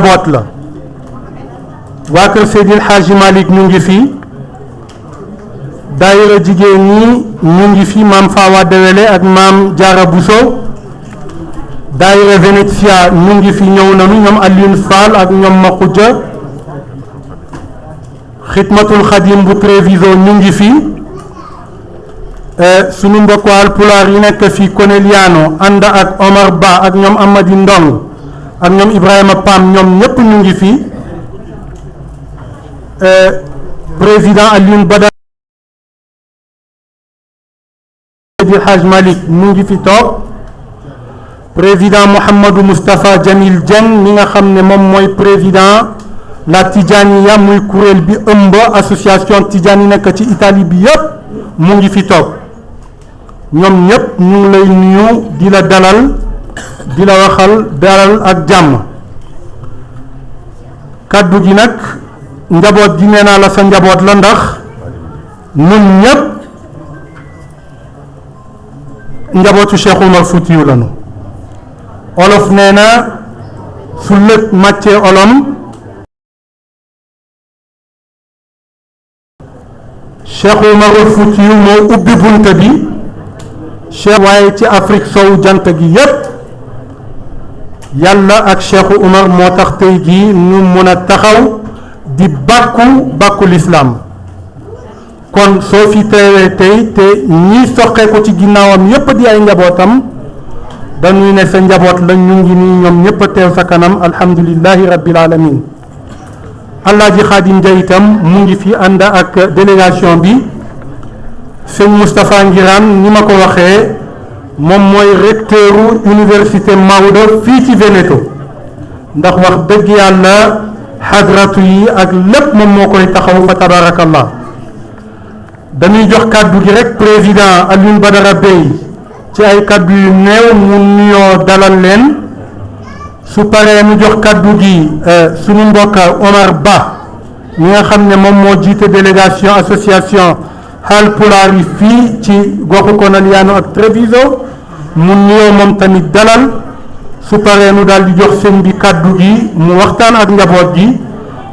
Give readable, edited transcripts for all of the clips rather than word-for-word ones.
njaboot la waa kër Seydil Hadji Malick ñu ngi fi daayira jigéen ñi ñu ngi fi maam Fawa Dewele ak maam Diarra Bousso daayira Venetia ñu ngi fi ñëw nañu ñoom Alioune Fall ak ñoom Makhoudia xidmatul xadim bu Treviso ñu ngi fi sunu mbokku Haalpulaar yi nekk fi Corneliano ànd ak Omar Ba ak ñoom Amady Ndong ak ñoom Ibrahima Pam ñoom ñëpp ñu ngi fi président Alioune Badara Seydil Hadji Malick mu ngi fi toog président Mouhamadou Moustapha Jamil Dieng mi nga xam ne moom mooy président la Tidjaniya muy kuréel bi ëmb association Tidjane yi nekk ci Italie bi yëpp mu ngi fi toog ñoom ñëpp ñu ngi lay nuyu di la dalal di la waxal dalal ak jàmm kàddu gi nag njaboot gi nee naa la sa njaboot la ndax ñun ñëpp njabootu Cheikh Oumar Foutiyou lañu olof nee na su lëg màccee olom Cheikh Oumar Foutiyou moo ubbi bunta bi Cheikh waaye ci Afrique sowu jant gi yépp yàlla ak Cheikh Oumar moo tax tey jii ñu mën a taxaw di bàkku lislaam kon soo fi teewee tey te ñii soqee ko ci ginnaawam yépp di ay njabootam dañuy ne sa njaboot la ñu ngi nii ñoom ñépp a teew sa kanam alhamdulillahi rabbil alamin Alaaji Xaadim Njaay itam mu ngi fi ànd ak délégation bi sëñ Moustapha Ngiraan ni ma ko waxee moom mooy recteuru université Maodo fii ci Veneto ndax wax dëgg yàlla xadratu yi ak lépp moom moo koy taxaw fa tabarakallah dañuy jox kàddu gi rek président Alioune Badara Bey ci ay kàddu yu néew mu nuyoo dalal leen su paree mu jox kàddu gi sunu mbokk Omar Ba ñi nga xam ne moom moo jiite délégation association Haalpulaar yi fii ci goxu Corneliano ak Treviso mu nuyoo moom tamit dalal su paree nu daal di jox sëñ bi kàddu gi mu waxtaan ak njaboot gi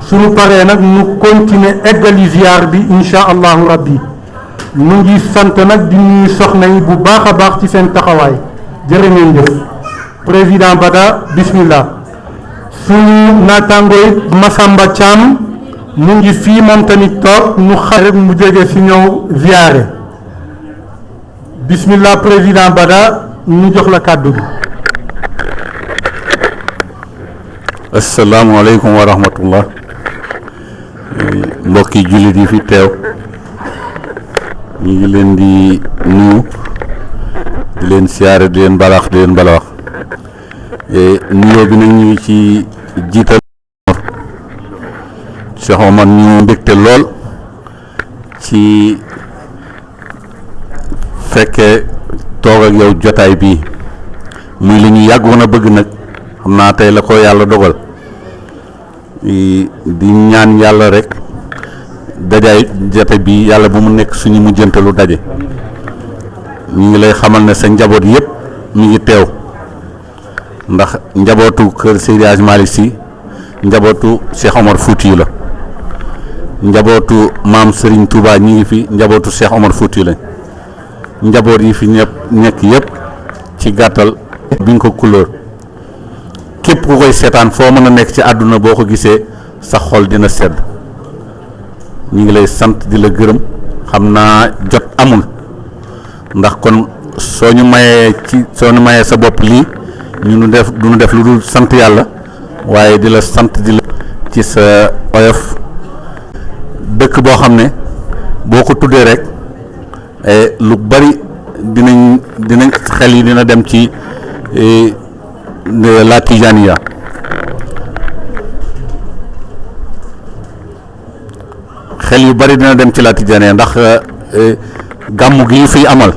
suñu paree nag nu continuer eggali ziar bi insha allahu rabbi ñu ngi sant nag di ñuy soxna yi bu baax a baax ci seen taxawaay jërë ngeen jëf président Bada bismillah suñu naataango yi Massamba Thiam mu ngi fii moom tamit toog nu xare mu jóge si ñëw ziare bismillah président Bada ñu jox la kàddu gi. asalaamaaleykum wa rahmatullah mbokki jullit yi fi teew ñu ngi leen di nuyu di leen siyaare di leen balax di leen balax nuyoo bi nag ñu ngi ci jiital Cheikh Omar ñu mbégte lool ci fekkee toog ak yow jotaay bii muy li ñu yàggoon a bëgg nag xam naa tey la ko yàlla dogal di ñaan yàlla rek dajaay jotaay bi yàlla bu mu nekk suñu mujjantalu daje ñu ngi lay xamal ne sa njaboot yëpp mi ngi teew ndax njabootu kër Seydi Hadji Malick Sy njabootu Cheikh Omar Foutiyou la njabootu maam Serigne Touba ñi ngi fi njabootu Cheikh Omar Foutiyou lañ njaboot yi fi ñëpp nekk yëpp ci gàttal bi nga ko couleur képp ku koy seetaan foo mën a nekk ci àdduna boo ko gisee sa xol dina sedd ñu ngi lay sant di la gërëm xam naa jot amul ndax kon soo ñu mayee sa bopp lii ñu du def lu dul sant yàlla waaye di la sant di la ci sa oyof dëkk boo xam ne boo ko tuddee rek lu bari dinañ xel yi dina dem ci la Tidjaniya xel yu bari dina dem ci la Tidjaniya ndax gàmmu gi ñu fiy amal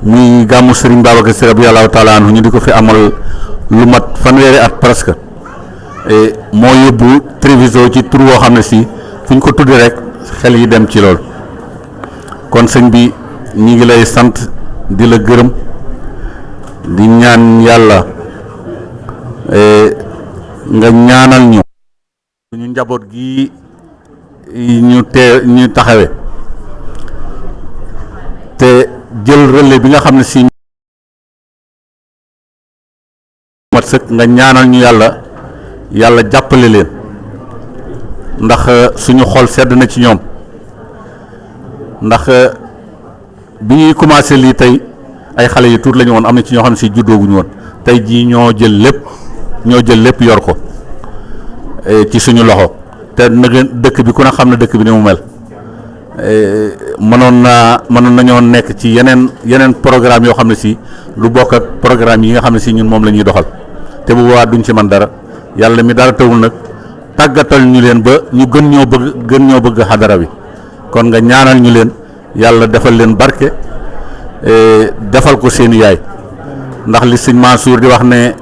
muy gàmmu Serigne Babacar Sy radiyallahu taala anhu ñu di ko fi amal lu mat fanweeri at presque moo yóbbu Treviso ci tur woo xam ne si fu ñu ko tuddee rek xel yi dem ci loolu kon sëñ bi ñi ngi lay sant di la gërëm di ñaan yàlla nga ñaanal ñu suñu njaboot gi ñu taxawe te jël relais bi nga xam ne si mat sëkk nga ñaanal ñu yàlla jàppale leen ndax suñu xol sedd na ci ñoom ndax bi ñuy commencé lii tey ay xale yu tuut la ñu woon am na ci ñoo xam ne si juddooguñu woon tey jii ñoo jël lépp yor ko ci suñu loxo te nag dëkk bi ku ne xam ne dëkk bi ni mu mel mënoon nañoo nekk ci yeneen programme yoo xam ne si lu bokk ak programme yi nga xam ne si ñun moom la ñuy doxal te bu boobaa duñ ci man dara yàlla mi dara tawul nag tàggatal ñu leen ba ñu gën ñoo bëgg xadara bi kon nga ñaanal ñu leen yàlla defal leen barke defal ko seeni yaay ndax li sëñ Mansour di wax ne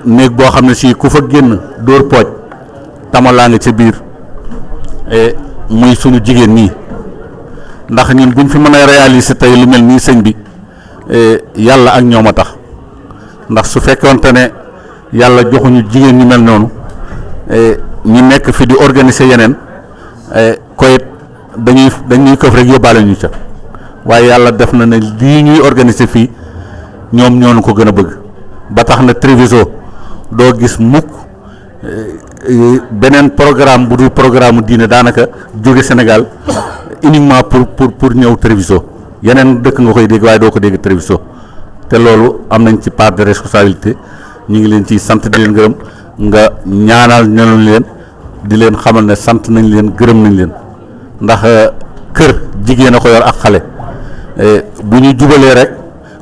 néeg boo xam ne si ku fa génn dóor pooj tamalaa nga ca biir muy sunu jigéen ñi ndax ñun buñ fi mën a réaliser tey lu mel nii sëñ bi yàlla ak ñoom a tax ndax su fekkoonte ne yàlla joxuñu jigéen ñu mel noonu ñu nekk fi di organiser yeneen koyit dañuy këf rek yóbbaale ñu ca waaye yàlla def na ne lii ñuy organiser fii ñoom ñoo ko gën a bëgg ba tax na Treviso doo gis mukk beneen programme bu dul programme diine daanaka jóge Sénégal uniquement pour ñëw Treviso yeneen dëkk nga koy dégg waaye doo ko dégg Treviso te loolu am nañ ci part de responsabilité ñu ngi leen ciy sant di leen gërëm nga ñaanal ñanu leen di leen xamal ne sant nañ leen gërëm nañ leen ndax kër jigéen a ko yor ak xale bu ñu jubalee rek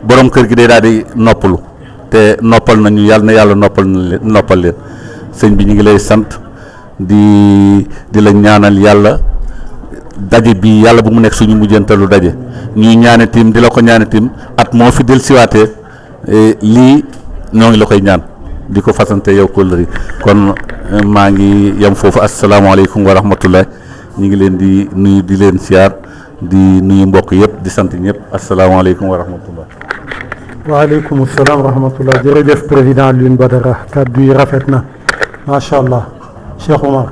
borom kër gi day daal di noppalu te noppal nañu yàlla noppal leen sëñ bi ñu ngi lay sant di la ñaanal yàlla daje bi yàlla bu mu nekk suñu mujjantalu daje ñuy ñaane tim di la ko ñaane tim at moo fi del siwaatee lii ñoo ngi la koy ñaan di ko fasante yow kóllëri kon maa ngi yem foofu asalaamaaleykum wa rahmatullah ñu ngi leen di nuyu di leen siyaar di nuyu mbokk yëpp di sant ñëpp asalaamaaleykum wa rahmatullah. waaleykum salaam wa rahmatullah jërëjëf président Alioune Badara kàddu yi rafet na macha allah Cheikh Omar.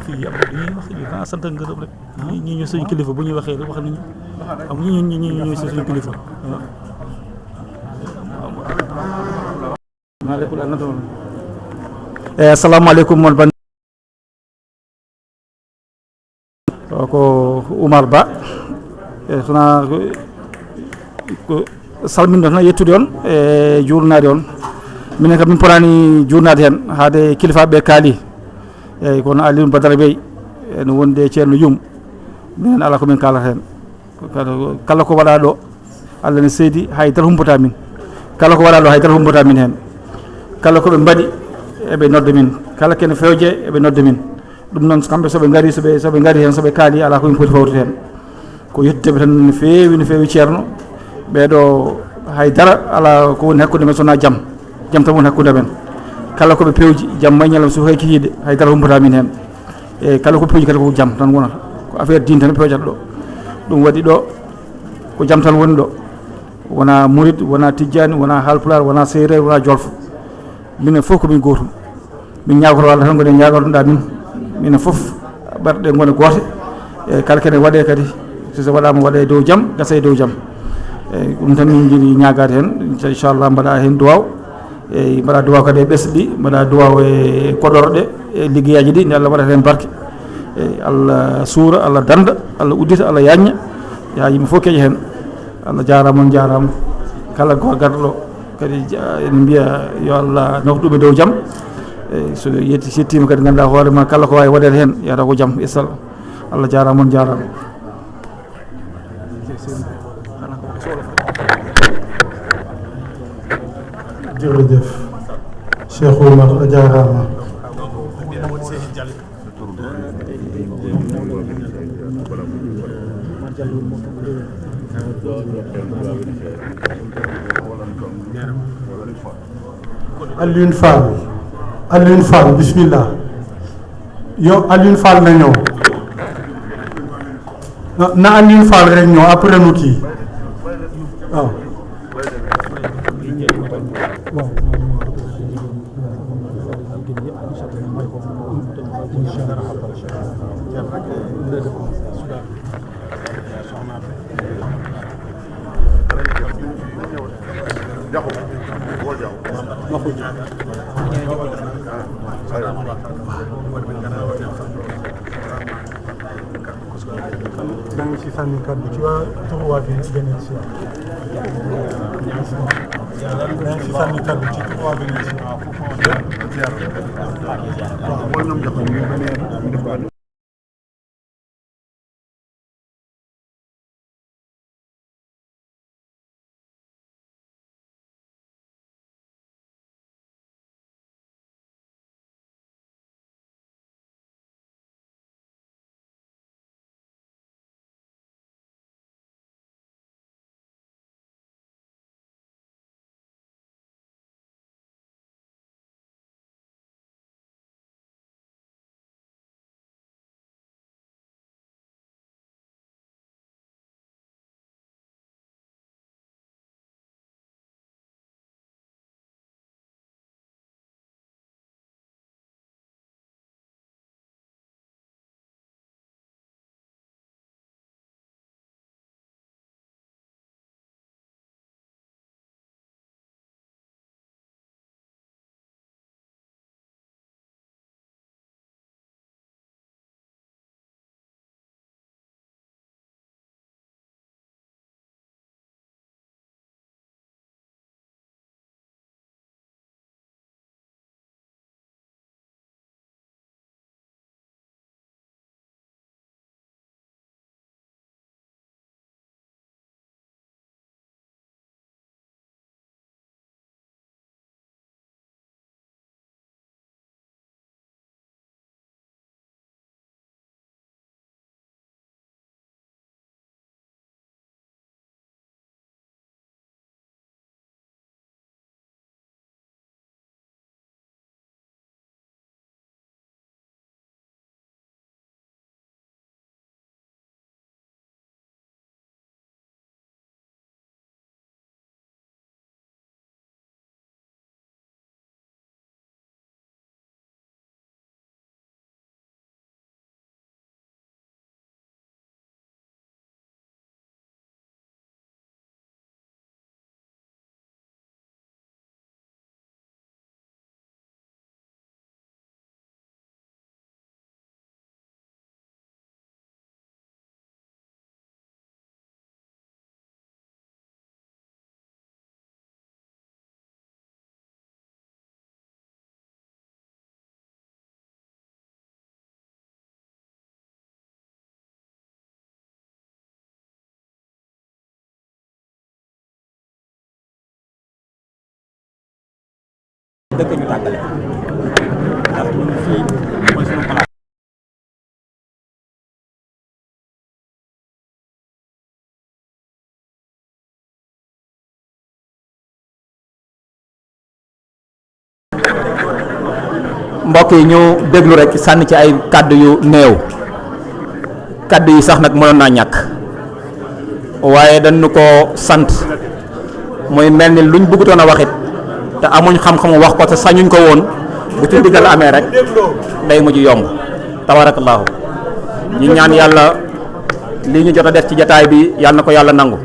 fii am sant ak ngërëm rek ñii ñu suñu kilifa bu ñuy waxee rek wax nañu am ñii ñooy suñu kilifa assalamualeykum mon ban ko Oumar Ba sona ko salminde tan yettude on e juurnade on minen kam min porani jurnade hen haade kilifaɓe kaali eyyi kono Alioune Badara Bey ene wonde ceerno Yum minen ala komin kalata hen kala ko waɗa ɗo Allah ne seydi haydara humpata min kala ko waɗa ɗo haydara humpata min hen kala koɓe mbaɗi eɓe nodda min kala kene fewje eɓe nodda min ɗum noon kamɓe soɓe gari soɓe gari hen soɓe kaali ala komin poti fawtude hen ko yettudeɓe tan no feewi ceerno ɓeɗo haydara ala ko woni hakkude men sowona jaam tan woni hakkude men kala koɓe pewji jamma e ñalawma so haykitiide haydara humpata min hen e kala ko pewji kadi ko jaam tan wonata ko affaire diine tan pewjata ɗo ɗum waɗi ɗo ko jaam tan woni ɗo wona murid wona tijjani wona halpular wona séréer wona jolfo minen fof komin gotum min ñagoto Allah tan gone ñagotoɗa min minen fof ɓerɗe gone goote e kala kene waɗe kadi so waɗama waɗe dow jaam gasa e dow jaam eyyi ɗum tan min jiiɗi ñagade hen inchallah mbaɗa hen duwaw eyyi mbaɗa duwaw kadi e ɓesɗe ɗi mbaɗa duwaw e koɗorɗe e liggueyaji ɗi nde Allah waɗata hen barke eyyi Allah suura Allah danda Allah uddita Allah yañña ya yimɓe fof keeƴa hen Allah jarama on jarama kala ko garɗo ɗo kadi ene mbiya yo Allah nokta ɗum e dow jaam eyyi so settima kadi ganduɗa hoorema kala ko wawi waɗede hen yata ko jaam issal Allah jarama on jarama jërëjëf Cheikh Oumar a jarama Alioune Fall bismillah yow Alioune Fall na ñëw na Alioune Fall rek ñëw après nu kii waaw Dang si sànni kàddu ci waa turu waa Vénétia. Dang si sànni kàddu ci turu waa Vénétia. dëkk ñu tàggale ndax ñun fii mooy suñu place. mbokk yi ñu déglu rek sànni ci ay kàddu yu néew kàddu yi sax nag mënoon naa ñàkk waaye dañu ko sant muy mel ni luñ bëggutoon a waxit te amuñ xam-xamu wax ko te sañuñ ko woon bu ci digal amee rek day mujj yomb tabarakallahu ñu ñaan yàlla lii ñu jot a def ci jataay bi yàlla na ko yàlla nangu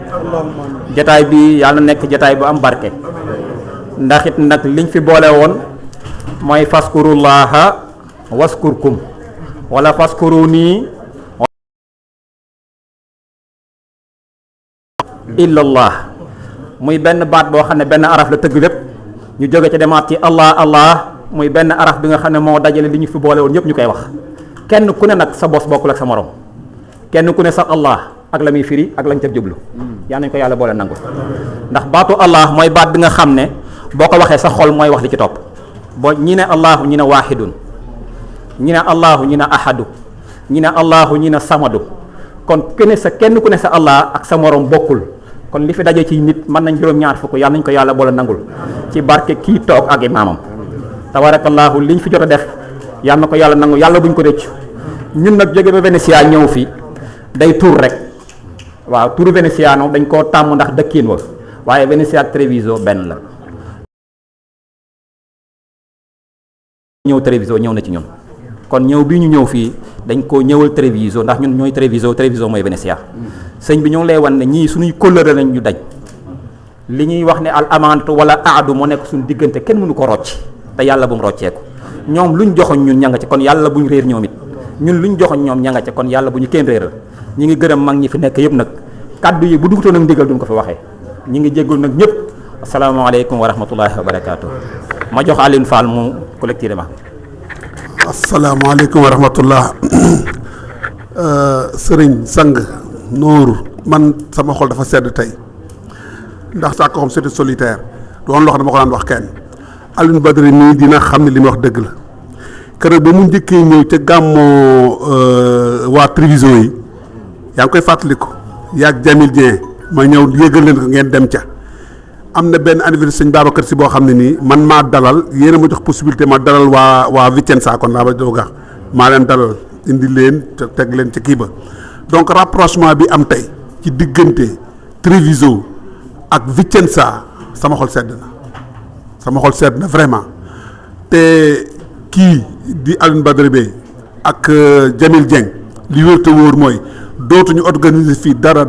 jataay bi yàlla na nekk jataay bu am barke ndax it nag liñ fi boole woon mooy faskurullaha waskurkum wala faskuruni illallah muy benn baat boo xam ne benn araf la tëgg lépp ñu jóge ci demaat ci allah allah muy benn araf bi nga xam ne moo dajale li ñu fi boole woon ñëpp ñu koy wax kenn ku ne nag sa bos bokkul ak sa morom kenn ku ne sax allah ak la muy firi ak lañ ca jublu yaa nañ ko yàlla boole nangu ndax baatu allah mooy baat bi nga xam ne boo ko waxee sa xol mooy wax li ci topp boo ñi ne allahu ñi ne waahidun ñi ne allahu ñi ne ahadu ñi ne allahu ñi ne samadu kon kenn ku ne sa allah ak sa morom bokkul kon li fi daje ci nit mën nañ juróom-ñaar fukk yàlla nañ ko yàlla boole nangul ci barke kii toog ak imaamam tabarakallahu liñ fi jot a def yàlla na ko yàlla nangu yàlla buñ ko rëccu ñun nag jóge ba Vénétia ñëw fi day tur rek waaw turu Vénétiano dañ koo tàmm ndax dëkkiin wa waaye Vénétia ak Treviso benn la ñëw Treviso ñëw na ci ñun kon ñëw bii ñu ñëw fii dañ koo ñëwal Treviso ndax ñun ñooy Treviso mooy Venezia sëñ bi ñoo ngi lay wan ne ñii suñuy kóllëre lañ ñu daj li ñuy wax ne al amanatu wala aadu moo nekk suñu diggante kenn mënu ko rocc te yàlla bu mu rocceeku ñoom luñ joxoñ ñun ña nga ca kon yàlla buñ réer ñoom it ñun luñ joxoñ ñoom ña nga ca kon yàlla bu ñu kenn réeral ñi ngi gërëm mag ñi fi nekk yëpp nag kaddu yi bu dugutoon ak ndigal duñ ko fi waxee ñi ngi jéggul nag ñëpp asalaamaaleykum wa rahmatullahi wa barakaatu ma jox Alioune Fall mu collectivement. asalaamaaleykum wa rahmatullah sëriñ sang Nooru man sama xol dafa sedd tey ndax saa ko xam c'était solitaire doon loo xam dama ko daan wax kenn Alioune Badara nii dina xam ne li ma wax dëgg la keroog ba mu njëkkee ñëw ca gàmmoo waa Treviso yi yaa ngi koy fàttaliku yaag Jamil Dieng ma ñëw yëgal leen ko ngeen dem ca am na benn anniversaire sëñ Babacar si boo xam ne nii man maa dalal yéen a ma jox possibilité ma dalal waa Vicenza kon laa ba doog a maa leen dalal indi leen teg leen ca kii ba donc rapprochement bi am tey ci diggante Treviso ak Vicenza sama xol sedd na vraiment te kii di Alioune Badara Bey ak Jamil Dieng li wér te wóor mooy dootuñu organiser fii dara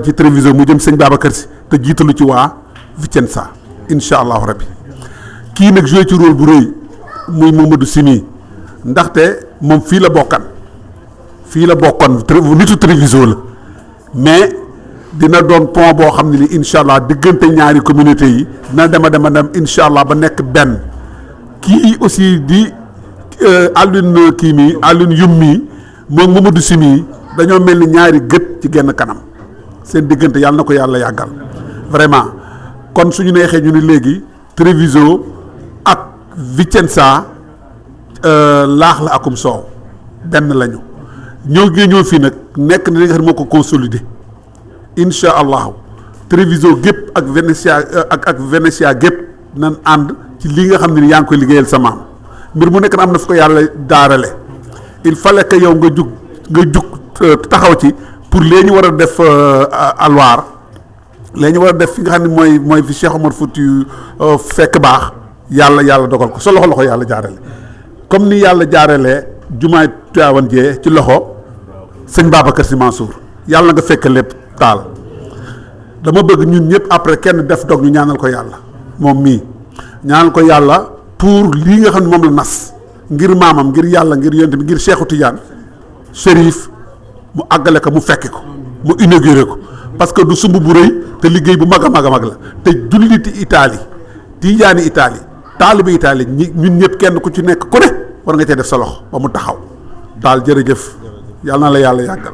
ci Treviso mu jëm sëñ Babacar si te jiitalu ci waa Vicenza incha allahu rabbi kii nag joué ci rôle bu rëy muy Mamadou Simi ndaxte moom fii la bokkan nitu Treviso la mais dina doon pont boo xam ne li incha allah diggante ñaari communauté yi dina dem incha allah ba nekk benn kii aussi di Alioune Yum mi moom Mamadou Simi dañoo mel ni ñaari gët ci genn kanam seen diggante yàlla na ko yàlla yàggal vraiment kon suñu neexee ñu ni léegi Treviso ak Vicenza laax la akum soow benn lañu ñëw fii nag nekk na li nga xam ne moo ko consolider incha allahu Treviso gépp ak Venezia gépp nan ànd ci li nga xam ne ni yaa ngi koy liggéeyal sa maam mbir mu nekk na am na fu ko yàlla daarale il fallait que yow nga jug taxaw ci pour lee ñu war a def alwaar lee ñu war a def fi nga xam ne mooy fi Cheikh Omar Fouti fekk baax yàlla dogal ko sa loxo yàlla jaarale comme ni yàlla jaaralee jumaay Tiwaawan jee ci loxo sëñ Babacar Sy Mansour yàlla nga fekk lépp taal dama bëgg ñun ñëpp après kenn def dog ñu ñaanal ko yàlla moom mii ñaanal ko yàlla pour lii nga xam ne moom la nas ngir maamam ngir yàlla ngir yonent bi ngir Cheikhu Tidiane Chérif mu àggale ko mu fekki ko mu inauguré ko parce que du sumb bu rëy te liggéey bu mag a mag la te julliti Italie tijaani Italie taalibi Italie ñun ñëpp kenn ku ci nekk ku ne war nga cee def sa loxo ba mu taxaw daal jërëjëf yàlla na la yàlla yàggal.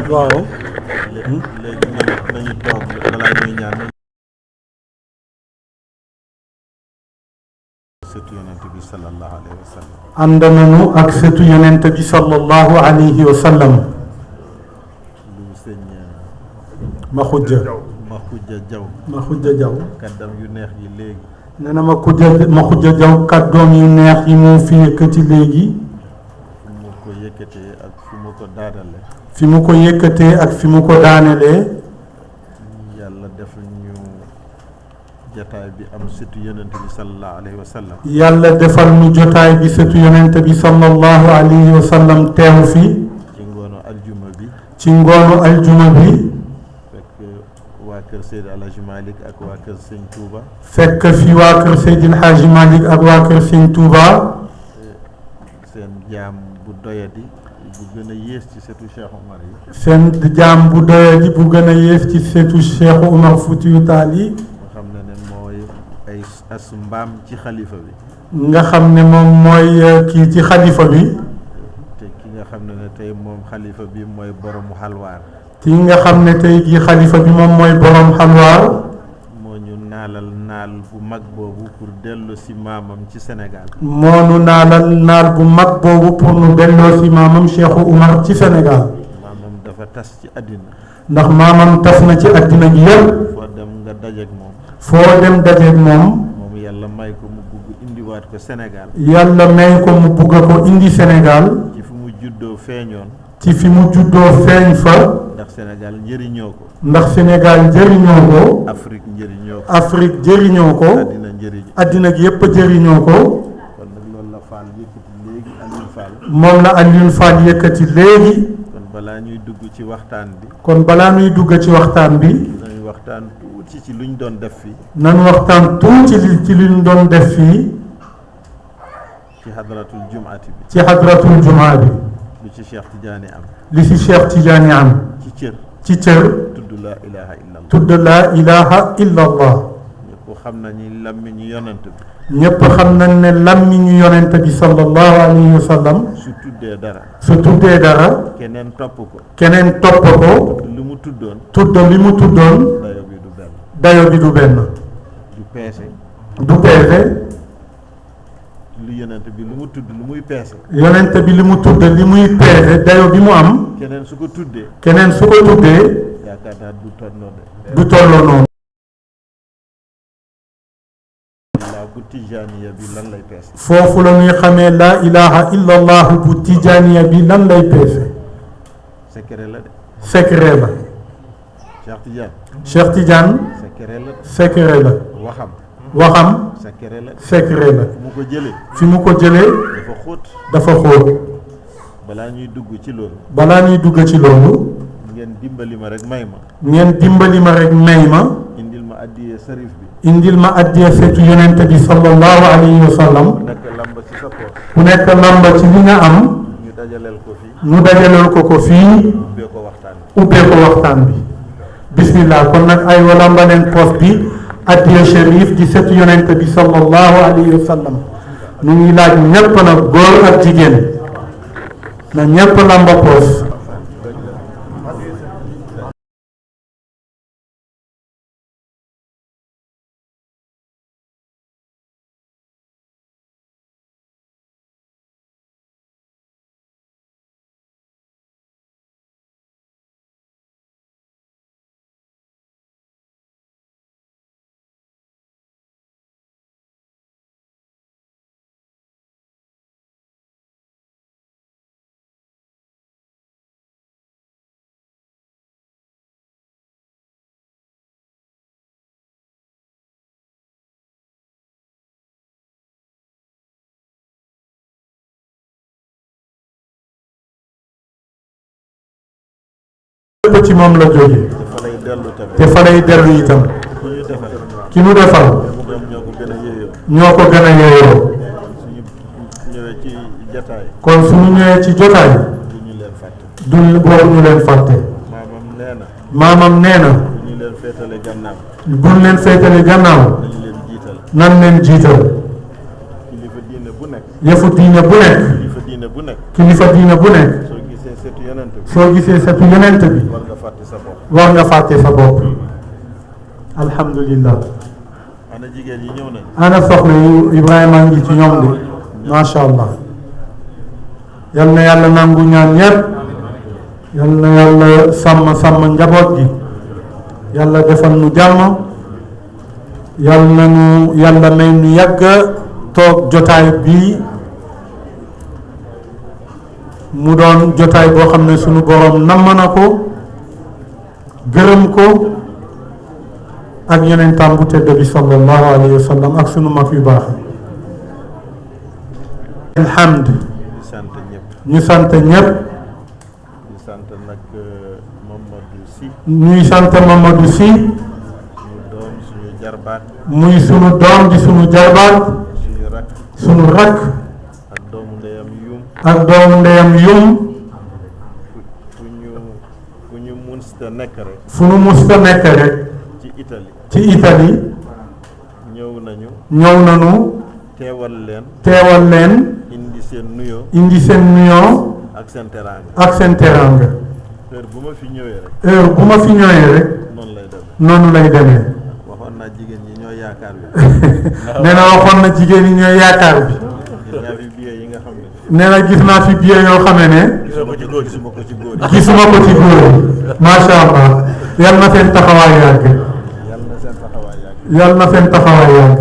waaw. léegi nañu toog balaa ñuy ñaan. sëtu yonent bi sallallahu alayhi wa sallam. ànd nañu ak sëtu yonent bi sallallahu alayhi wa sallam. lu sëñ. Maxuja Jaw kàddam yu neex yi léegi. nee na Maxuja Jaw kàddoom yu neex yi moo fi yëkkati léegi. fu mu ko yëkkatee ak fu mu ko daanale. fi mu ko yëkkatee ak fi mu ko daanelee. yàlla def ñu jotaay bi am sëtu yonent bi sallallahu alayhi wa sallam. yàlla defal ñu jotaay bi sëtu yonent bi sallallahu alayhi wa sallam teew fi. ci ngoonu aljuma bi. waa kër Seydi El Hadji Malick ak waa kër Sëñ Touba. fekk fi waa kër Seydi El Hadji Malick ak waa kër Sëñ Touba. seen jaam bu doyadi bu gën a yées ci setu Cheikh Omar yi. seen jaam bu doyadi bu gën a yées ci setu Cheikh Omar Foutiyou Tall yi. nga xam ne mooy ay as mbaam ci xalifa bi. nga xam ne moom mooy kii ci xalifa bi. te ki nga xam ne tey moom xalifa bi mooy boromu xalwaar. ki nga xam ne tey jii xalifa bi moom mooy borom xalwaar. moo ñu naalal naal bu mag boobu pour dellu si maamam ci Sénégal. moo nu naalal naal bu mag boobu pour nu delloo si maamam Cheikhu Umar ci Sénégal. maamam dafa tas ci àddina. ndax maamam tas na ci àddina gi yëpp. foo dem nga dajeeg moom. foo dem dajeeg moom. moom yàlla may ko mu bugg indiwaat ko Sénégal. yàlla may ko mu bugg ko indi Sénégal. ci fi mu juddoo feeñoon. ci fi mu juddoo feeñ fa. ndax Sénégal njëriñoo ko. ndax Sénégal njëriñoo ko. Afrique njëriñoo ko. Afrique jëriñoo ko. àddina njëriñ. àddina gi yëpp jëriñoo ko. kon nag loolu la Fall yëkkati léegi Alioune Fall. moom la Alioune Fall yëkkati léegi. kon balaa ñuy dugg ci waxtaan bi. kon balaa ñuy dugg ci waxtaan bi. nañu waxtaan tuuti ci luñ doon def fii. nan waxtaan tuuti ci liñ doon def fii. ci hadratul jumaati bi. ci hadratul jumaa bi. lu ci Cheikh Tidiane am. li ci Cheikh Tidiane am. ci cër. ci cër. tudd laa ilaha illallah. tudd laa ilaha illallah. ñëpp xam nañu làmmiñu yonent bi. ñëpp xam nañ ne làmmiñu yonent bi sallallahu alayhi wa sallam. su tuddee dara. su tuddee dara. keneen topp ko. keneen topp ko. lu mu tuddoon. tudd li mu tuddoon. dayo bi du benn. dayo bi du benn. du peese. du peese. lu yonent bi lu mu tudd lu muy peese. yonent bi li mu tudd li muy peese dayo bi mu am. keneen su ko tuddee. keneen su ko tuddee. yaakaar naa du tolloo de. du tolloo noonu. bu tijaaniya bi lan lay peese. foofu la ñuy xamee laa ilaha illallah bu tijaaniya bi lan lay peese. secret la de. secret la. Cheikh Tidiane. Cheikh Tidiane. secret la. secret la. waxam. waxam. secret la. secret la. fu mu ko jëlee. fi mu ko jëlee. dafa xóot. dafa xóot. balaa ñuy dugg ci loolu. balaa ñuy dugg ci loolu. ngeen dimbali ma rek may ma. ngeen dimbali ma rek may ma. indil ma addiyee sarif bi. indil ma addiya seetu yonent bi sallallahu alayhi wa sallam. ku nekk lamba ci sa poos. ku nekk lamba ci li nga am. ñu dajaleel ko fii. ñu dajaleel ko fii. ubbee ko waxtaan bi. ubbee ko waxtaan bi. bismillah kon nag ay lamba leen poos bi. addiya sharif di seetu yonent bi sallallahu alayhi wa sallam. ñu ngi laaj ñépp nag góor ak jigéen. na ñépp lamba poos. lépp ci moom la jóge dafa lay dellu tamit. te fa lay dellu itam. ku ñu defal. ki nu defal. ñoom ñoo ko gën a yéeyoo. ñoo ko gën a yeeyoo. suñu ñëwee ci jataay. kon suñu ñëwee ci jotaay. du ñu leen fàtte. du boobu ñu leen fàtte. maamam nee na. maamam nee na. bu ñu leen féetale gannaaw. buñ leen féetale gannaaw. nañ leen jiital. nan leen jiital. kilifa diine bu nekk. yëfu diine bu nekk. kilifa diine bu nekk. kilifa diine bu nekk. soo gisee setu yonent bi. soo gisee setu yonent bi. war nga fàtte sa bopp. war nga fàtte sa bopp. alhamdulillah. ana jigéen yi ñëw nañ. ana soxna yu Ibrahima ngi ci ñoom de. macha allah. yal na yàlla nangu ñaan ñépp. yal na yàlla sàmm njaboot gi. yàlla defal nu jàmm. yal na nu yàlla may nu yàgg toog jotaay bi mu doon jotaay boo xam ne sunu borom namm na ko gërëm ko ak yonentam bu tedd bi sallallahu alayhi wa sallam ak sunu mag yu baax yi. alhamd di sant ñëpp. ñu sant ñépp. di sant nag Mamadou Sy. ñuy sant Mamadou Sy. suñu doom suñu jarbaat. muy sunu doom di sunu jarbaat. suñu rakk. sunu rakk. ak doomu ndeyam yum. ak doomu ndeyam yum. fu ñu musta nekk rek. fu nu musta nekk rek. ci Italie. ci Italie. ñëw nañu. ñëw nañu. teewal leen. teewal leen. indi seen nuyoo. indi seen nuyoo. ak seen teraanga. ak seen teraanga. heure bu ma fi ñëwee rek. heure bu ma fi ñëwee rek. noonu lay demee. noonu lay demee. waxoon naa jigéen ñi ñooy yaakaar bi. nee na waxoon na jigéen ñi ñooy yaakaar bi. gis naa fi billet yi nga xam ne. nee na gis naa fi billet yoo xamee ne. gisuma ko ci góor gisuma ko ci góor yi. gisuma ko ci góor yi. macha allah. yal na seen taxawaay yàgg. yàlla na seen taxawaay yàgg. yal na seen taxawaay yàgg.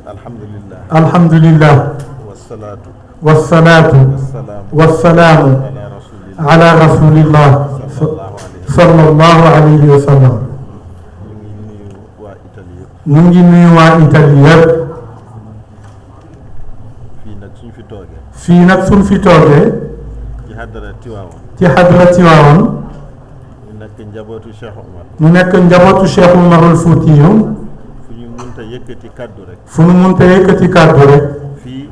alhamdulillah. alhamdulillah. wasalaatu. wasalaatu. wasalaamu. wasalaamu. ala rasulillah. ala rasulillah sallallahu alayhi wa sallam. ñu ngi nuyu waa Italie yëpp. fii nag suñ fi toogee. ci xadara Tiwaawan. ci xadara Tiwaawan. ñu nekk njabootu Cheikh Omar. ñu nekk njabootu Cheikh Omarul Fuutiyu. fu ñu mënta yëkkati kàddu rek. fu ñu mënta yëkkati kàddu rek. fii.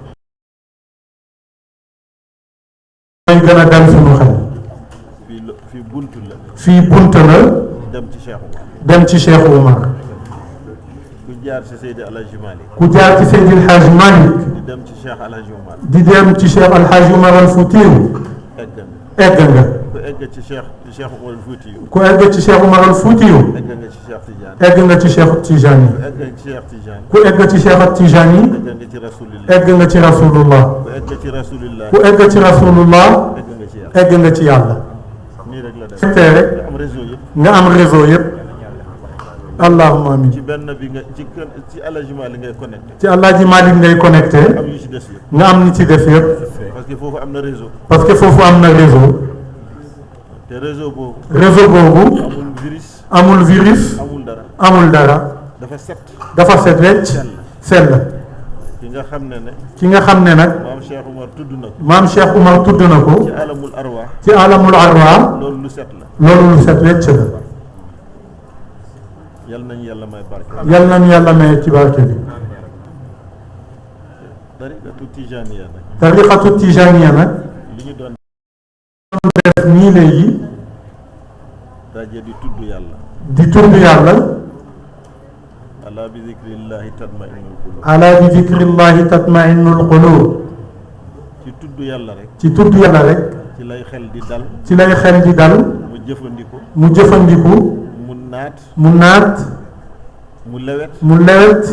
mooy gën a dal suñu xel. fii bunt la. fii bunt la. dem ci Cheikh Omar. dem ci Cheikh Omar. ku jaar ci Seydi El Hadji Malick. ku jaar ci Seydi El Hadji Malick. di dem ci Cheikh El Hadji Omar. di dem ci Cheikh El Hadji Omar al Fuutiyu. egg nga. ku egg ci Cheikh Omar al Fuutiyu. ku egg ci Cheikh Omar al Fuutiyu. egg nga ci Cheikh Tidiane. egg nga ci Cheikh Tijani. ku egg ci Cheikh Tidiane. ku egg ci Cheikh Tijani. egg nga ci Rasulillah. egg nga ci Rasulullah. ku egg ci Rasulillah. ku egg ci Rasulullah. egg nga ci yàlla. nii rek la def. fekkee rek nga am réseau yëpp. nga am réseau yëpp. allahumma amin. ci benn bi nga ci El Hadji Malick ngay connecté. ci El Hadji Malick ngay connecté. am yu ci des yëpp. nga am ni ci def yëpp. parce que foofu am na réseau. parce que foofu am na réseau. te réseau boobu. réseau boobu. amul virus. amul virus. amul dara. amul dara. dafa set. dafa set wecc. sell. ki nga xam ne. ki nga xam ne nag. maam Cheikh Omar tudd na ko. maam Cheikh Omar tudd na ko. ci alamul arwa. ci alamul arwa. loolu lu set la. loolu lu set wecc la. yal nañu yàlla may barke. yal nañu yàlla may ci barke bi. tariqatu tijaniya nag. tariqatu tijaniya nag. li ñu doon def nii léegi. daje di tudd yàlla. di tudd yàlla. ala bi zikrillahi tatma'innul qulub. ala bi zikrillahi tatma'innul qulub. ci tudd yàlla rek. ci tudd yàlla rek. ci lay xel di dal. ci lay xel di dal. mu jëfandiku. mu jëfandiku. mu naat. mu naat. mu lewet. mu lewet.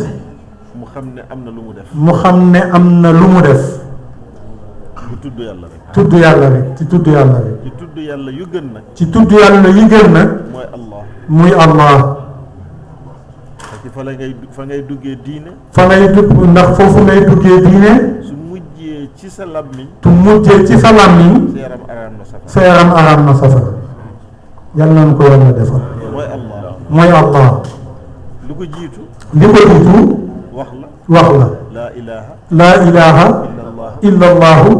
mu xam ne am na lu mu def. mu xam ne am na lu mu def. mu tudd yàlla rek. tudd yàlla rek ci tudd yàlla rek. ci tudd yàlla yu gën nag. ci tudd yàlla yi gën nag. mooy Allah. muy Allah. parce que fa ngay duggee diine. fa ngay dugg ndax foofu ngay duggee diine. su mujjee ci sa làmmiñ. tu mujjee ci sa làmmiñ. sa yaram araam na safara. sa yaram araam na safara. yàlla nañu ko yàlla defal. mooy Allah. mooy Allah. lu ko jiitu. li ko jiitu. wax la. wax la. laa ilaha. laa ilaha. illa allahu.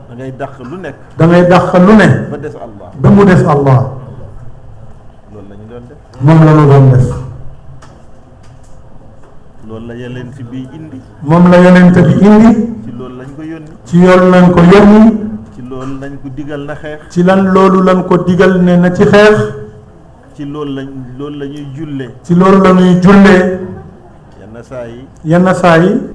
da ngay dàq lu nekk. da ngay dàq lu ne. ba des Allah. ba mu des Allah. loolu la ñu doon def. moom la ñu doon def. loolu la yonent bi indi. moom la yonent bi indi. ci loolu lañ ko yónni. ci yoon lañ ko yónni. ci loolu lañ ko digal na xeex. ci lan loolu lañ ko digal ne na ci xeex. ci loolu la ñuy jullee. ci loolu la ñuy jullee. yenn saa yi.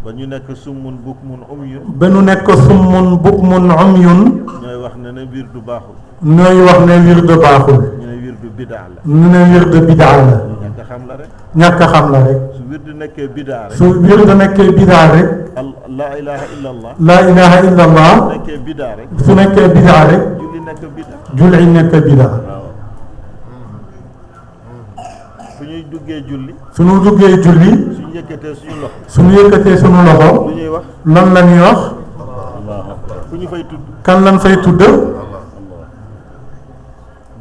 ba ñu nekk summun bukmun umyun. ba ñu nekk summun bukmun umyun. ñooy wax ne wirdu baaxul. ñooy wax ne wirdu baaxul. ñu ne wirdu bidaa la. ñu ne wirdu bidaa la. ñàkk a xam la rek. ñàkk a xam la rek. su wirdu nekkee bidaa rek. su wirdu nekkee bidaa rek. laa ilaha illa allah. laa ilaha illa allah. su nekkee bidaa rek. su nekkee bidaa rek. julli nekk bidaa. julli nekk bidaa. su ñuy duggee julli. suñu duggee julli. suñu yëkkatee suñu loxo. suñu yëkkatee suñu loxo. lu ñuy wax. lan la ñuy wax. ku ñu fay tudd. kan lan fay tudd.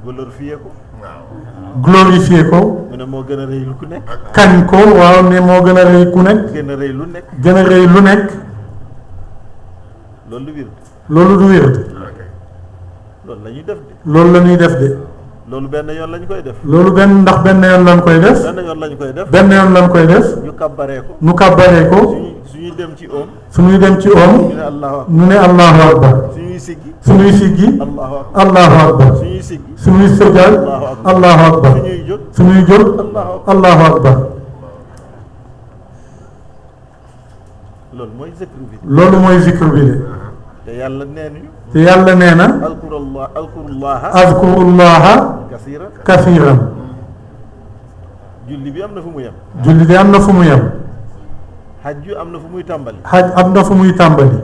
glorifié ko. glorifié ko. mu ne moo gën a rëy lu ku nekk. kañ ko waaw ne moo gën a rëy ku nekk. gën a rëy lu nekk. gën a rëy lu nekk. loolu du wird. loolu du wird. loolu la ñuy def de. loolu la ñuy def de. loolu benn yoon lañ koy def. loolu ndax benn yoon lañ koy def. benn yoon lañ koy def. benn yoon lañ koy def. ñu kàbbaree ko. ñu kàbbaree ko. suñuy dem ci oom. suñuy dem ci oom. ñu ne Allahu akbar. suñuy siggi. suñuy siggi. Allahu akbar. suñuy siggi. suñuy sëggal. Allahu akbar. suñuy jóg. suñuy jóg. Allahu akbar. loolu mooy zikr bi. loolu mooy zikr bi de. te yàlla nee nañu. te yàlla nee na. azkurullaha kasiran. julli bi am na fu mu yem. julli bi am na fu mu yem. xaj yu am na fu muy tàmbali. xaj am na fu muy tàmbali.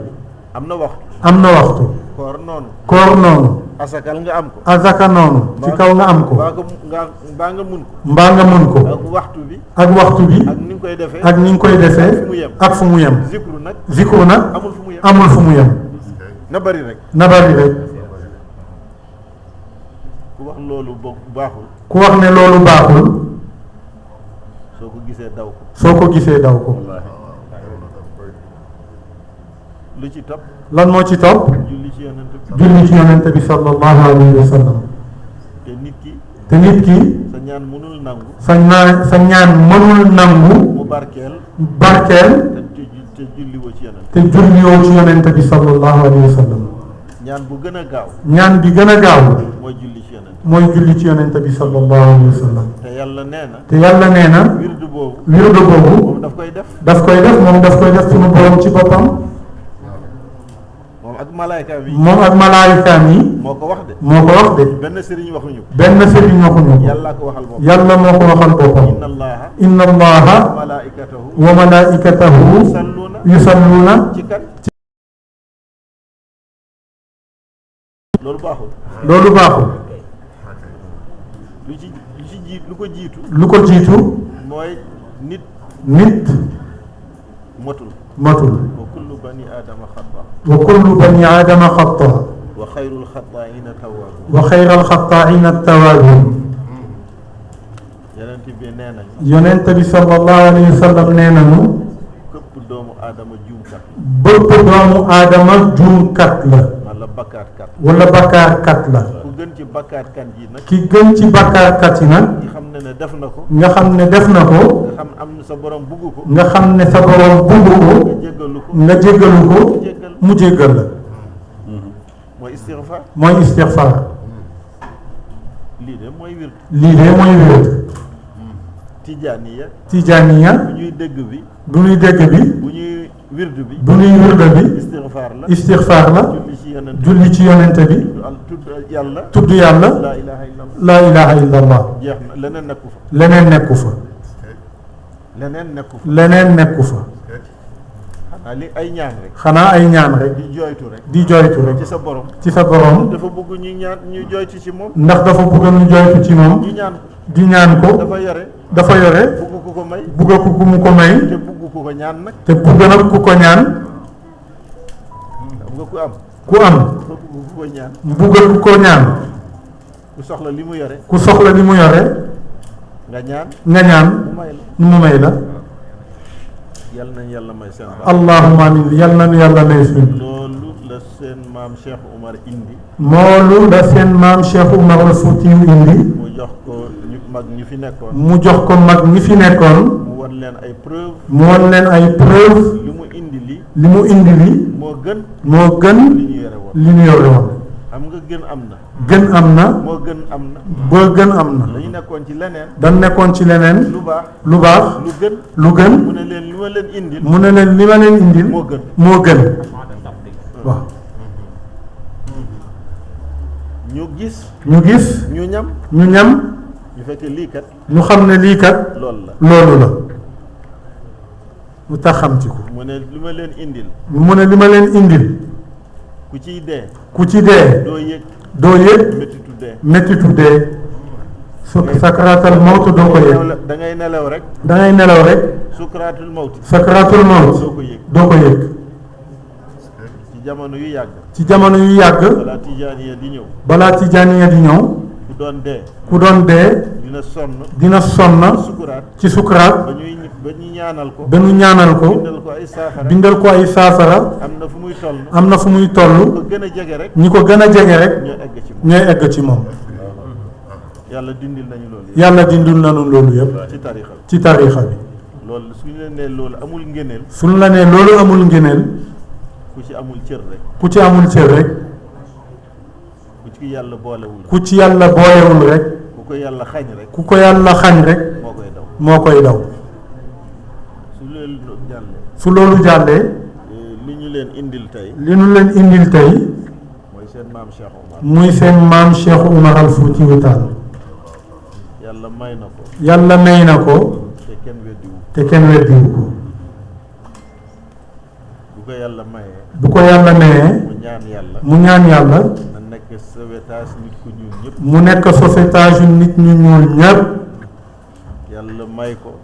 am na waxtu. am na waxtu. koor noonu. koor noonu. asakal nga am ko. asaka noonu. ci kaw nga am ko. mbaa nga mun ko. mbaa nga mun ko. ak waxtu bi. ak waxtu bi. ak ni nga koy defee. ak ni nga koy defee. ak fu mu yem. zikru nag. zikru nag. amul fu mu yem. amul fu mu yem. na bari rek. na bari rek. ku wax loolu baaxul ku wax ne loolu baaxul soo ko gisee daw ko soo ko gisee daw ko lu ci topp lan moo ci topp julli ci yonent bi julli ci yonent bi sallallahu alayhi wa sallam te nit ki te nit ki sa ñaan mënul nangu sa ñaan mënul nangu mu barkeel barkeel te julliwoo ci yonent te julliwoo ci yonent bi sallallahu alayhi wa sallam ñaan bu gën a gaaw ñaan bi gën a gaaw mooy julli ci yonent mooy julli ci yonent bi sallallahu alayhi wa sallam te yàlla nee na te yàlla nee na wirdu boobu wirdu boobu moom daf koy def moom daf koy def sunu borom ci boppam moom ak malaaykaam yi moom ak malaayikaam yi moo ko wax de moo ko wax de benn sëriñ waxuñu ko benn sëriñ waxuñu ko yàlla ko waxal moom yàlla moo ko waxal boppam inna allaha malaikatahu wa malaikatahu yusalluuna ci kan loolu baaxul loolu baaxul lu ko jiitu mooy nit matul wa kullu bani aadama xata wa xayrul xataa'iina tawwaabuun wa xayral xataa'iina tawwaabuun yonent bi sallallahu alayhi wa sallam nee nañu képp doomu aadama juumkat bépp doomu aadama juumkat la wala bakkaarkat la ku gën ci bakkaarkat yi nag ki gën ci bakkaarkat yi nag nga xam ne def na ko nga xam ne def na ko nga xam am sa borom bugg ko nga xam ne sa borom bugg ko nga jéggalu ko mu jéggal la mooy istixfaar lii de mooy wird tijaaniya bu ñuy dégg bi bu ñuy dégg bi bu ñuy wird bi bu ñuy wird bi istixfaar la julli ci yonente bi tudd yàlla laa ilaha illa allah jeex na leneen nekku fa leneen nekku fa xanaa ay ñaan rek di joytu rek ci sa borom dafa bëgg ñu joytu ci moom ndax dafa bëgg ñu joytu ci moom di ñaan ko dafa yore bëgg ku mu ko may te bëgg ku ko ñaan nag te bëgg nag ku ko ñaan ku am bëgg ku ko ñaan ku soxla li mu yore nga ñaan mu may la yal nañu yàlla may seen allahumma amin yal nañu yàlla may seen loolu la seen maam Cheikh Oumar indi moolu la seen maam Cheikh Oumar al Foutiyu indi mu jox ko mag ñi fi nekkoon mu jox ko mag ñi fi nekkoon mu won leen ay preuve li mu indi li moo gën li ñu yore woon xam nga gën am na boo gën am na dañu nekkoon ci leneen dañ nekkoon ci leneen lu baax lu gën mu ne leen li ma leen indil moo gën waaw ñu gis ñu ñam ñu fekk lii kat ñu xam ne lii kat loolu la mu tax xam ci ko mu ne li ma leen indil ku ci dee doo yëg mettitu dee sakraatal mawt doo ko yëg da ngay nelaw rek sakraatul mawt doo ko yëg ci jamono yu yàgg balaa tijaaniya di ñëw ku doon dee dina sonn ci sukuraat ba ñu ñaanal ko bindal ko ay saafara am na fu muy toll ñi ko gën a jege rek ñooy egg ci moom yàlla dindil nañu loolu yëpp ci tariixa bi loolu suñu la nee loolu amul ngëneel ku ci amul cër rek ku ci yàlla boolewul rek ku ko yàlla xañ rek moo koy daw su loolu jàllee li ñu leen indil tey muy seen maam Cheikh Oumar al Foutiyu Taal yàlla may na ko te kenn weddiwu ko bu ko yàlla mayee mu ñaan yàlla mu nekk sauvetage nit ñu ñuul ñëpp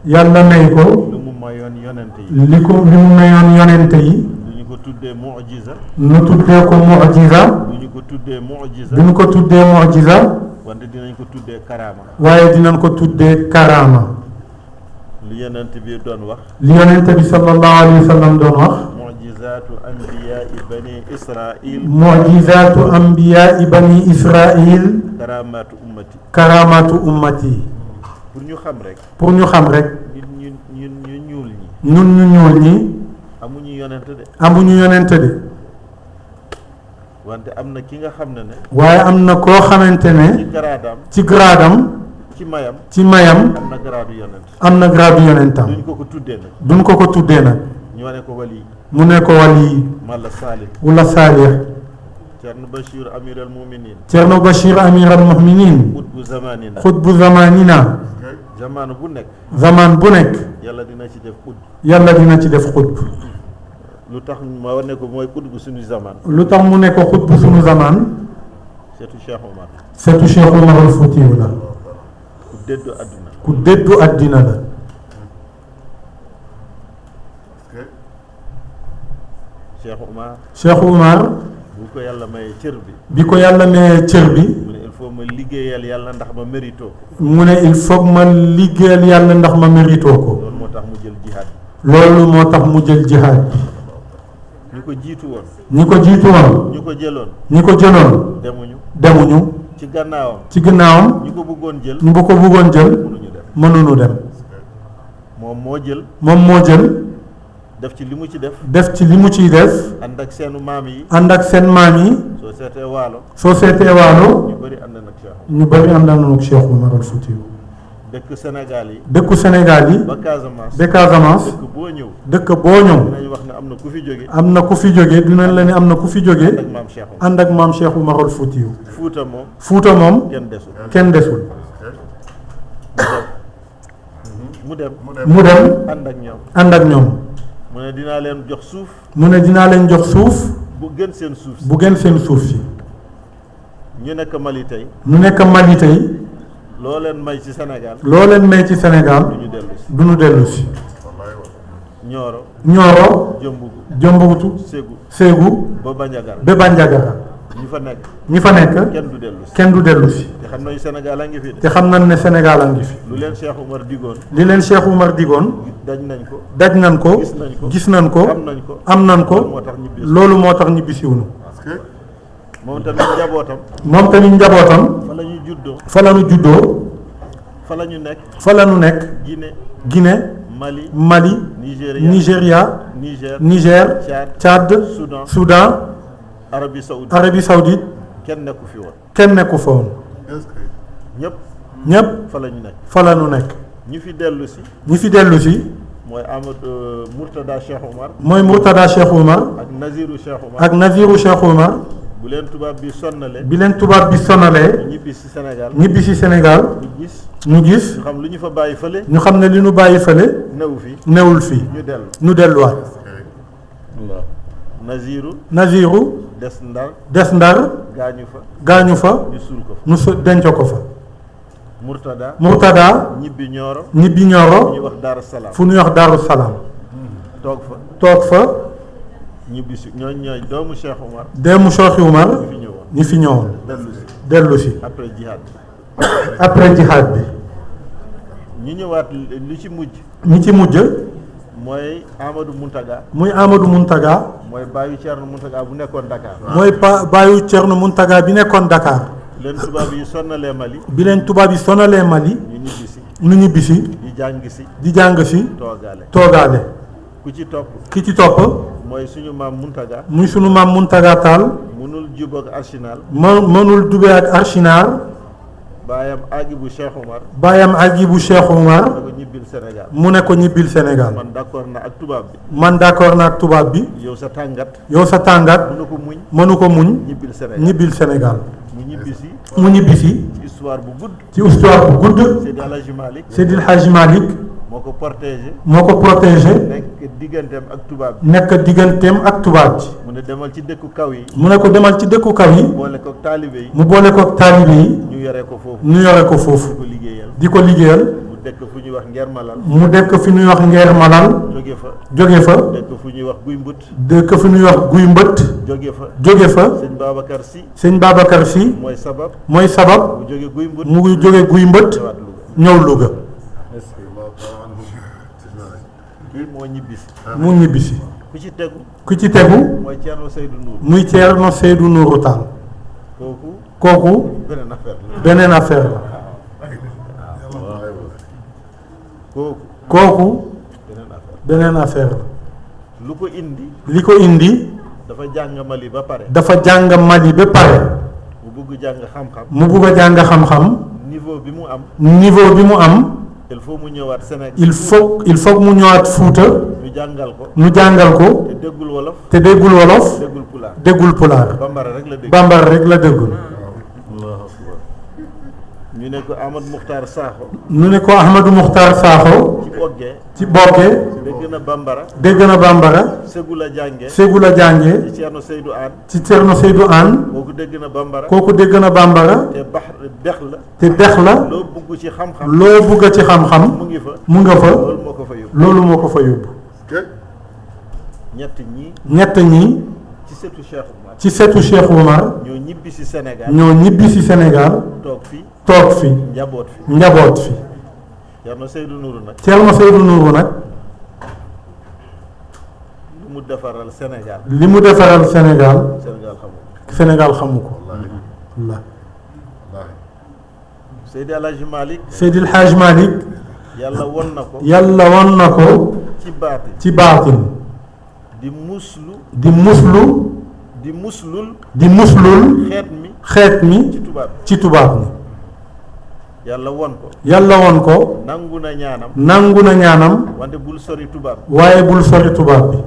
yàlla may ko li mu mayoon yonente yi ñu ko tuddee mu'jiza nu tuddee ko mu'jiza bu ñu ko tuddee mu'jiza wante dinañ ko tuddee karaama. waaye dinañ ko tuddee karaama. li yonent bi doon wax. li yonent bi sallallahu alayhi wa sallam doon wax. mu'jizaatu anbiyaai bani Israil. mu'jizaatu anbiyaai bani Israil. karaamaatu ummati. karaamaatu ummati. pour ñu xam rek. pour ñu xam rek. ñun ñu ñuul ñi. ñun ñu ñuul ñi. amuñu yonent de. amuñu yonent de. wante am na ki nga xam ne ne. waaye am na koo xamante ne. ci garaadam. ci garaadam. ci mayam. ci mayam. am na garaadu yonent. am na garaadu yonentam. duñ ko tuddee nag. duñ ko ko tuddee nag. ñoo ne ko wali. mu ne ko wali. mala saalih. wala saalih. Cerno Bachir Amir al Muminin. Cerno Bachir Amir al Muminin. xutbu zamanina. xutbu zamanina. jamono bu nekk. zaman bu nekk. yàlla dina ci def xutb. yàlla dina ci def xutb. lu tax ma war ne ko mooy xutbu suñu zaman. lu tax mu ne ko xutbu sunu zaman. seetu Cheikh Omar. seetu Cheikh Omar al Foutiyu la. ku déddu àdduna. ku déddu àddina la. Cheikh Omar. Cheikh Omar. bu ko yàlla mayee cër bi. bi ko yàlla mayee cër bi. mu ne il faut ma liggéeyal yàlla ndax ma mérito. mu ne il faut ma liggéeyal yàlla ndax ma mérito ko. loolu moo tax mu jël jihaad. loolu moo tax mu jël jihaad bi. ñu ko jiitu woon. ñi ko jiitu woon. ñu ko jëloon. ñi ko jëloon. demuñu. ci gannaawam. ci gannaawam. ñu ko bëggoon jël. ñu ko bëggoon jël. mënuñu dem. mënuñu dem. moom moo jël. moom moo jël. def ci li mu ci def. def ci li mu ciy def. ànd ak seenu maam yi. ànd ak seen maam yi. soo seetee waalo. soo seetee waalo. ñu bëri ànd na ak Cheikh. ñu bëri ànd nañu ak Cheikh Omar al Foutiyu. dëkk Sénégal yi. dëkku Sénégal yi. ba Casamance. ba Casamance. dëkk boo ñëw. dëkk boo ñëw. dinañ wax ne am na ku fi jóge. am na ku fi jóge dinañ la ne am na ku fi jóge. ànd ak maam Cheikh. ànd ak maam Cheikh Omar al Foutiyu. Fuuta moom. Fuuta moom. kenn desul. kenn desul. mu dem. mu dem. ànd ak ñoom. ànd ak ñoom. mu ne dinaa leen jox suuf. mu ne dinaa leen jox suuf. bu gën seen suuf si. bu gën seen suuf si. ñu nekk Mali tey. ñu nekk Mali tey. loo leen may ci Sénégal. loo leen may ci Sénégal. du ñu dellu si. du ñu dellu si. Nioro. Nioro. Jombugu. Jombugutu. Ségou. Ségou. ba Bandiagara. ba Bandiagara. ñu fa nekk. ñi fa nekk. kenn du dellu si. kenn du dellu si. te xam nañu Sénégal a ngi fi de. te xam nañ ne Sénégal a ngi fi. lu leen Cheikh Omar digoon. li leen Cheikh Omar digoon. daj nañ ko. daj nañ ko. gis nañ ko. gis nañ ko. am nañ ko. am nañ ko. moo tax ñibbisi. loolu moo tax ñibbisiwuñu. moom tamit njabootam. moom tamit njabootam. fa la ñu juddoo. fa la ñu juddoo. fa la ñu nekk. fa la ñu nekk. Guinée. Guinée. Mali. Mali. Nigéria. Niger. Tchad. Soudan. Arabie Saoudite. kenn nekku fi woon. kenn nekku fa woon. ñëpp. fa la ñu nekk. fa la ñu nekk. ñi fi dellu si. ñi fi dellu si. mooy Amadou Mourtada Cheikh Omar. mooy Mourtada Cheikh Omar. ak Naziru Cheikh Omar. ak Naziru Cheikh Omar. bu leen tubaab bi sonnalee. bi leen tubaab bi sonalee. ñibbi si Sénégal. ñibbi si Sénégal. ñu gis. ñu xam lu ñu fa bàyyi fële. ñu xam ne li ñu bàyyi fële. newu fi. newul fii. ñu dellu. ñu delluwaat. Naziru. des Ndar. des Ndar. gaañu fa. ñu suul ko fa. ñu denc ko fa. Mourtada. ñibbi Nioro. ñibbi Nioro. ñuy wax Daaru Salaam. fu ñuy wax Daaru Salaam. toog fa. ñibbi si ñooy doomu Cheikh Omar. doomu Cheikh Omar. ñi fi ñëwoon. dellu si. après jihad bi. ñu ñëwaat li ci mujj. ñi ci mujj. mooy Amadou Muntaga. muy Amadou Muntaga. mooy baayu Thierno Muntaga bu nekkoon Dakar. mooy baayu Thierno Muntaga bi nekkoon Dakar. leen tubaab yi sonnalee Mali. bi leen tubaab yi sonalee Mali. ñu ñibbisi. ñu ñibbisi. di jàng si. toogaale. ku ci topp. ki ci topp. mooy suñu maam Muntaga. muy suñu maam Muntaga Tall. mënul jubóog Archinal. mënul dubee ak Archinal. baayam Agibu Cheikh Omar. mu ne ko ñibbil Sénégal. man d'accord na ak tubaab bi. yow sa tàngat. mënu ko muñ. ñibbil Sénégal. mu ñibbisi. ci histoire bu gudd. Seydi El Hadji Malick. moo ko protégé. nekk digganteem ak tubaab bi. mu ne demal ci dëkku kaw yi. mu boole koog taalibe yi. ñu yore ko foofu. di ko liggéeyal. mu dëkk fu ñuy wax Ngeer Malal. jóge jóge fa dëkk fu ñuy wax guy mbët dëkk fu ñuy wax guy mbët jóge fa sëñ Babacar Sy sëñ Babacar Sy mooy sabab mu jóge guy mbët mu jóge guy mbët ñëw Louga kii moo ñibbisi mu ñibbisi ku ci tegu mooy Thierno Seydou Nourou muy Thierno Seydou Nourou Tall kooku beneen affaire la kooku beneen affaire la li ko indi dafa jàng Mali ba pare mu bugg a jàng xam-xam niveau bi mu am il faut mu ñëwaat Sénégal il faut mu ñëwaat Fuuta ñu jàngal ko te déggul wolof déggul pulaar bambara rek la déggul ñu ne ko Ahmadou Mukhtar Sakho ci Boggee dégg na bambara Ségou la jànge ci Thierno Seydou Anne kooku dégg na bambara te dex la loo bugg ci xam-xam mu nga fa loolu moo ko fa yóbbu ñett ñi ci setu Cheikh Oumar ñoo ñibbi si Sénégal toog fi njaboot fi Thierno Seydou Nourou nag li mu defaral Sénégal xamu ko wallaahi Seydi El Hadj Malick yàlla won na ko ci baatin di muslul xeet mi ci tubaab mi yàlla won ko nangu na ñaanam waaye bul sori tubaab bi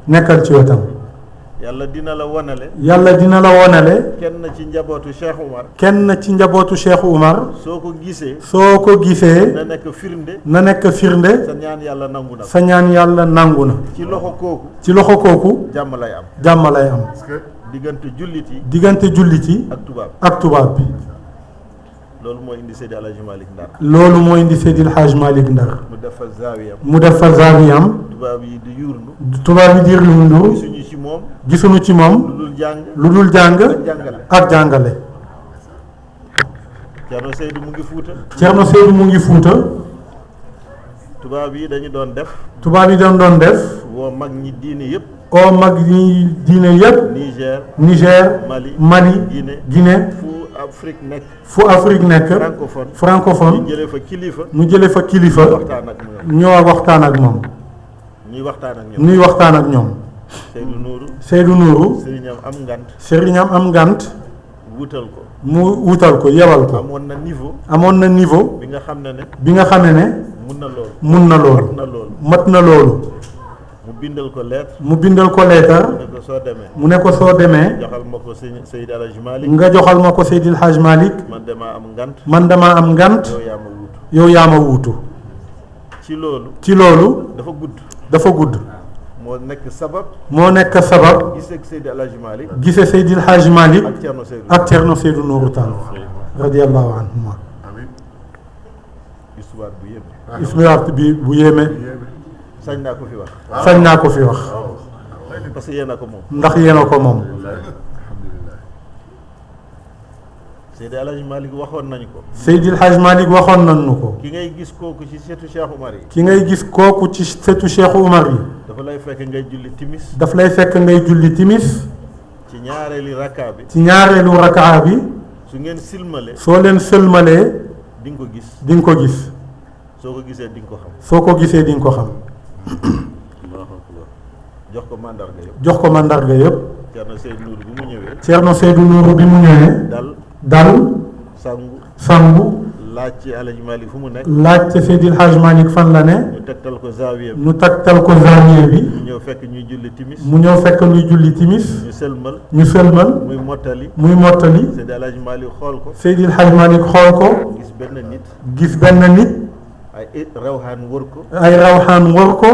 nekkal ci wetam yàlla dina la wonale kenn ci njabootu Cheikh Oumar soo ko gisee na nekk firnde sa ñaan yàlla nangu na ci loxo kooku jàmm lay am diggante jullit yi ak tubaab bi loolu moo indi Seydi El Hadj Malick Ndar mu def fa zaawiyam tubaab yi di yurndu gisuñu ci moom lu dul jàng ak jàngale Thierno Seydou mu ngi Fuuta tubaab yi doon def woo mag ñi diine yëpp Niger Mali Guinée fu Afrique nekk francophone ñu jële fa kilifa ñoo waxtaan ak moom ñuy waxtaan ak ñoom Seydou Nourou sëriñam am ngant mu wutal ko yebal ko amoon na niveau bi nga xam ne mun na loolu mat na loolu mu bindal ko leetar mu ne ko soo demee nga joxal ma ko Seydi El Hadj Malick man dama am ngant yow yaa ma wuutu ci loolu dafa gudd moo nekk sabab gise Seydi El Hadj Malick ak Thierno Seydou Nourou Tall radiyallahu anhuma histoire bi bu yéeme sañ naa ko fi wax ndax yéen a ko moom Seydi El Hadj Malick waxoon nañu ko ki ngay gis kooku ci setu Cheikh Oumar yi dafa lay fekk ngay julli timis ci ñaareelu rakaa bi soo leen sëlmalee di nga ko gis soo ko gisee di nga ko xam jox ko mandarga yëpp Thierno Seydou Nourou bi mu ñëwee dal sangu laajte Alaaji Malick fu mu nekk laajte Seydi El Hadj Malick fan la ne ñu tegtal ko zaawiya bi mu ñëw fekk ñuy julli timis ñu sëlmal muy mottali Seydi El Hadj Malick xool ko gis benn nit ay rawxaan wër ko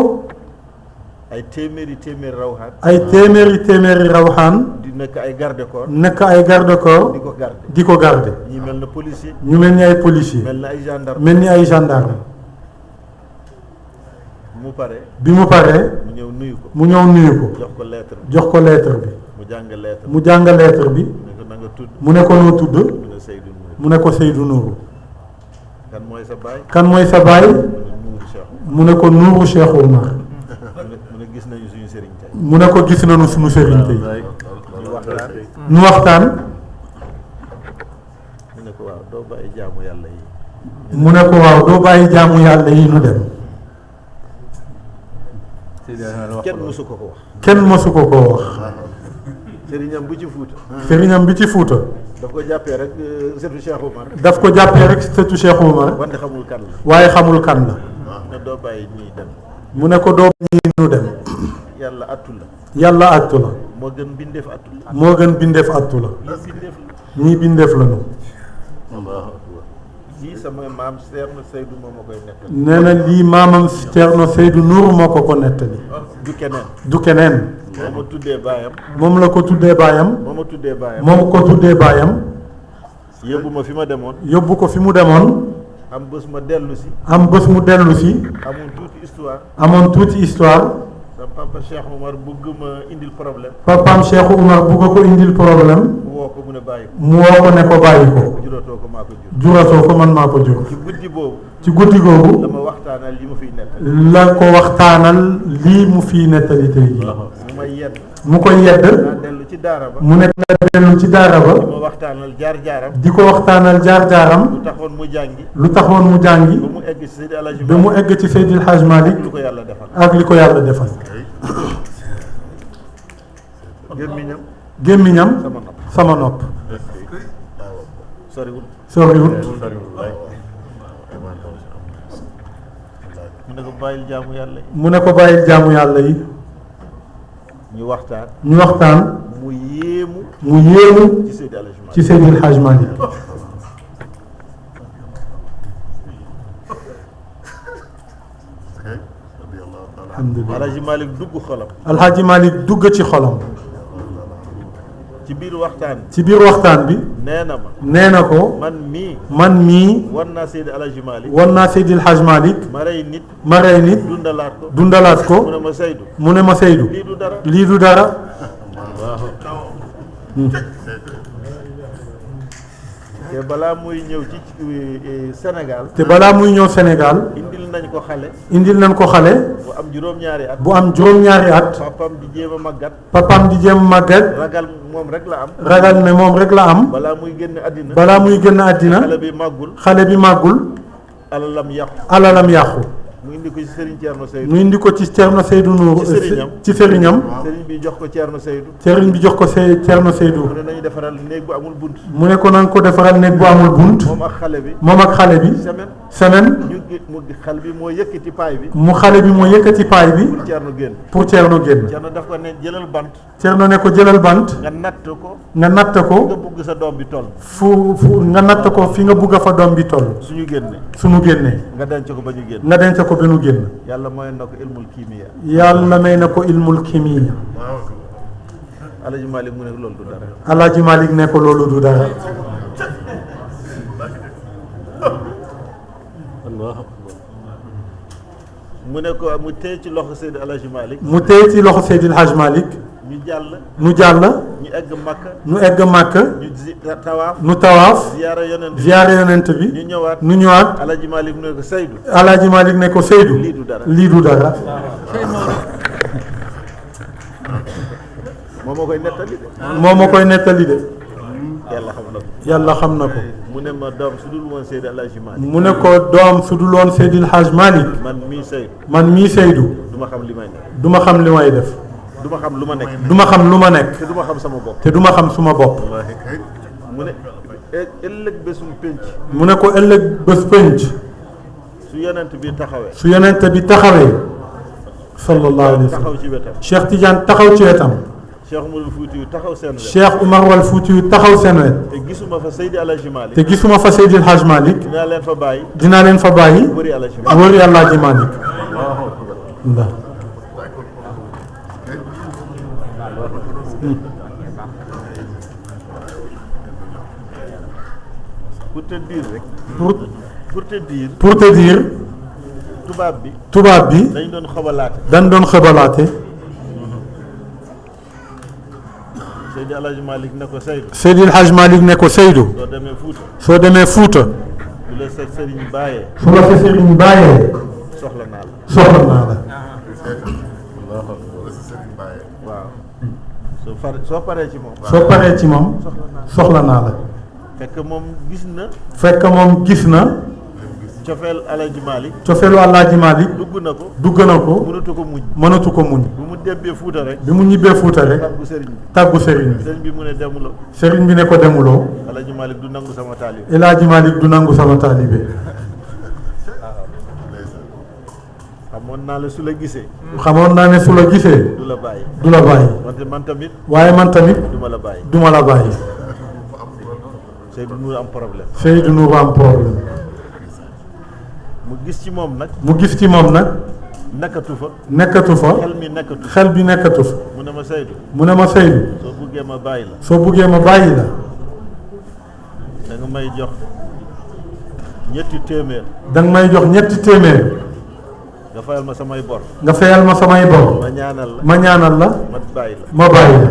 ay téeméeri rawxaan di nekk ay garde corps di ko garde ñu mel ni ay policier mel ni ay gendarme mu bi mu paree mu ñëw nuyu ko. mu ñëw nuyu ko jox ko lettre bi. jox ko lettre bi mu jàng lettre. mu jàng lettre bi mu ne ko na nga tudd. mu ne ko noo tudd mu ne Seydou Nourou. mu ne ko Seydou Nourou. kan mooy sa baay. kan mooy sa baay mu ne Nourou Cheikh. mu ne ko Nourou Cheikh Oumar. mu ne gis nañu suñu sëriñ tey. mu ne ko gis nañu suñu sëriñ tey. ñu waxtaan. ñu waxtaan mu ne ko waaw doo bàyyi jaamu yàlla yi. mu ne ko waaw doo bàyyi jaamu yàlla yi nu dem. kenn mësu ko ko wax. kenn mësu ko koo wax. sëriñam bu ci Fuuta. sëriñam bi ci Fuuta daf ko jàppee rek sëtu Cheikh Oumar. daf ko jàppee rek sëtu Cheikh Oumar wante xamul kan la. waaye xamul kan la. ne doo bàyyi ñii dem. mu ne ko doo ñii nu dem. yàlla attu la. yàlla attu la. moo gën bindeef attu la. moo gën bindeef attu la. lii bindeef la. ñii bindeef la ñu. lii sama maam Thierno Seydou moom moo koy nettali. nee na lii maamam Thierno Seydou Nourou moo ko nettali. du keneen. du keneen. moo ma tuddee baayam. moom la ko tuddee baayam. moo ma tuddee baayam. moom ko tuddee baayam. yóbbu ma fi ma demoon. yóbbu ko fi mu demoon. am bés ma dellu si. am bés mu dellu si. amoon tuuti histoire. amoon tuuti histoire. sa papa Cheikh Oumar bëgg ma indil problème. papaam Cheikh Oumar bugg ko indil problème. mu woo ko mu ne bàyyi ko. mu woo ko ne ko bàyyi ko. juratoo ko maa ko jur. juratoo ko man maa ko jur. ci guddi boobu. ci guddi googu. dama waxtaanal li ma fiy nettali. la ko waxtaanal lii mu fii nettali tey jii. mu may yedd. mu koy yedd. naa dellu ci daara ba. mu nekk na dellu ci daara ba. di ma waxtaanal jaar-jaaram. di ko waxtaanal jaar-jaaram. lu taxoon mu jàngi. lu taxoon mu jàngi. ba mu egg ci Seydi El Hadji ba mu egg ci Seydil Hadj Malick. lu ko yàlla defal. ak li ko yàlla defal. gémmiñam. gémmiñam. sama nopp. sama nopp. soriwul. soriwul. mu ne ko bàyyil jaamu yàlla yi. mu ne ko bàyyil jaamu yàlla yi. ñu waxtaan. ñu waxtaan. mu yéemu. mu yéemu ci Seydi El Hadji Malick. ci Seydil Hadj Malick. alhamdulilah. Alhaji Malick dugg xolam. Alhaji Malick dugg ci xolam. ci biir waxtaan. ci biir waxtaan bi. nee na ma. nee na ko. man mii. war naa Seydi El Hadji Malick. war naa Seydil Hadj Malick. ma rey nit. ma rey nit. dundalaat ko. dundalaat ko. mu ne ma Seydou. mu ne ma Seydou. lii du dara. lii du dara. te balaa muy ñëw ci Sénégal. te balaa muy ñëw Sénégal. indil nañ ko xale. indil nañ ko xale. bu am juróom-ñaari at. bu am juróom-ñaari at. papam di jéem a màggat. papaam di jéem a màggat. ragal moom rek la am. ragal ne moom rek la am. balaa muy génn àddina. balaa muy génn àddina. xale bi màggul. xale bi màggul. alalam yàqu. alalam yàqu. mu indi ko ci Serigne Thierno Seydou. mu indi ko ci Thierno Seydou Nourou. ci sëriñam. ci sëriñam. Serigne bi jox ko Thierno Seydou. sëriñ bi jox ko Thierno Seydou. mu ne nañu defaral néeg bu amul bunt. mu ne ko na nga ko defaral néeg bu amul bunt. moom ak xale bi. moom ak xale bi. semaine. mu xale bi moo yëkkati paay bi. mu xale bi moo yëkkati paay bi. pour Thierno génn. pour Thierno génn. Thierno daf ko ne jëlal bant. Thierno ne ko jëlal bant. nga natt ko. nga natt ko. nga bugg sa doom bi toll. fu nga natt ko fi nga bugg a fa doom bi toll. suñu génne. suñu génnee. nga denc ko ba ñu génn. nga denc ko ba ñu génn. yàlla mooy na ko ilmul kimiya. yàlla may na ko ilmul kimiya. Alhaji Malick mu ne loolu du dara. Alhaji Malick ne ko loolu du dara. mu ne ko mu téye ci loxo Seydi Alhaji Malick. mu téye ci loxo Seydil Hadj Malick. ñu jàll. ñu jàll. ñu egg Makka. ñu egg Makka. ñu tawaaf. ñu tawaaf. ziyaara yonent bi. ñu ñëwaat. ñu ñëwaat. Alhaji Malick ne ko Seydou. Alhaji Malick ne ko Seydou. lii du dara. lii du dara. moom moo koy nettali de. moom moo koy nettali de. yàlla xam na ko. yàlla xam na ko. mu ne ma doom su dul woon Seydi Alhaji Malick. mu ne ko doom su dul woon Seydil Hadj Malick. man mii Seydou. man mii Seydou. du ma xam li may nekk. du ma xam li may def. du ma xam lu ma nekk. du ma xam lu ma nekk. te du ma xam sama bopp. te du ma xam suma bopp. mu ne ëllëg bésum pénc. mu ne ko ëllëg bés pénc. su yonent bi taxawee. su yonent bi taxawee. sallallahu alayhi wa sallam taxaw ci wetam. Cheikh Tidiane taxaw ci wetam. Cheikh Umarul Fuutiyu taxaw seen wet. Cheikh Umar wal Fuutiyu taxaw seen wet. te gisuma fa Seydi Alhaji Malick. te gisuma fa Seydil Hadj Malick. dinaa leen fa bàyyi. dinaa leen fa bàyyi. wëri Alhaji Malick. wëri Alhaji Malick. waaw. pour te dire rek. pour te dire. pour te dire. tubaab bi dañ doon xabalaate. dañ doon xëbalaate. Seydi El Hadj Malick ne ko Seydou. Seydi El Hadj Malick ne ko Seydou. soo demee Fuuta. soo demee Fuuta. bu la sa sëriñ bàyyee. su la sa sëriñ bàyyee. soxla naa la. soxla naa la. waaw. soo paree ci moom. soo paree ci moom. soxla naa la. fekk moom gis na. fekk moom gis na. cofeel Alaaji Malick. cofeelu Alaaji Malick. dugg na ko. dugg na ko. mënatu ko muñ. mënatu ko muñ. bu mu debbee Fuuta rek. bi mu ñibbee Fuuta rek. tàggu sëriñ bi. tàggu sëriñ bi. sëriñ bi mu ne demuloo. sëriñ bi ne ko demuloo. Alaaji Malick du nangu sama taalibe. El Hadji Malick du nangu sama taalibe. xamoon naa la su la gisee. xamoon naa ne su la gisee. du la bàyyi. du la bàyyi. wante man tamit. waaye man tamit. du ma la bàyyi. du ma la bàyyi. Seydou Nour am problème. Seydou Nour am problème. mu gis ci moom nag. mu gis ci moom nag. nekkatu fa. nekkatu fa. xel mi nekkatu. xel bi nekkatu fa. mu ne ma Seydou. mu ne ma Seydou. soo buggee ma bàyyi la. soo buggee ma bàyyi la. da nga may jox ñetti téeméer. da nga may jox ñetti téeméer. nga fayal ma samay bor. nga fayal ma samay bor. ma ñaanal la. ma ñaanal la. ma bàyyi la. ma bàyyi la.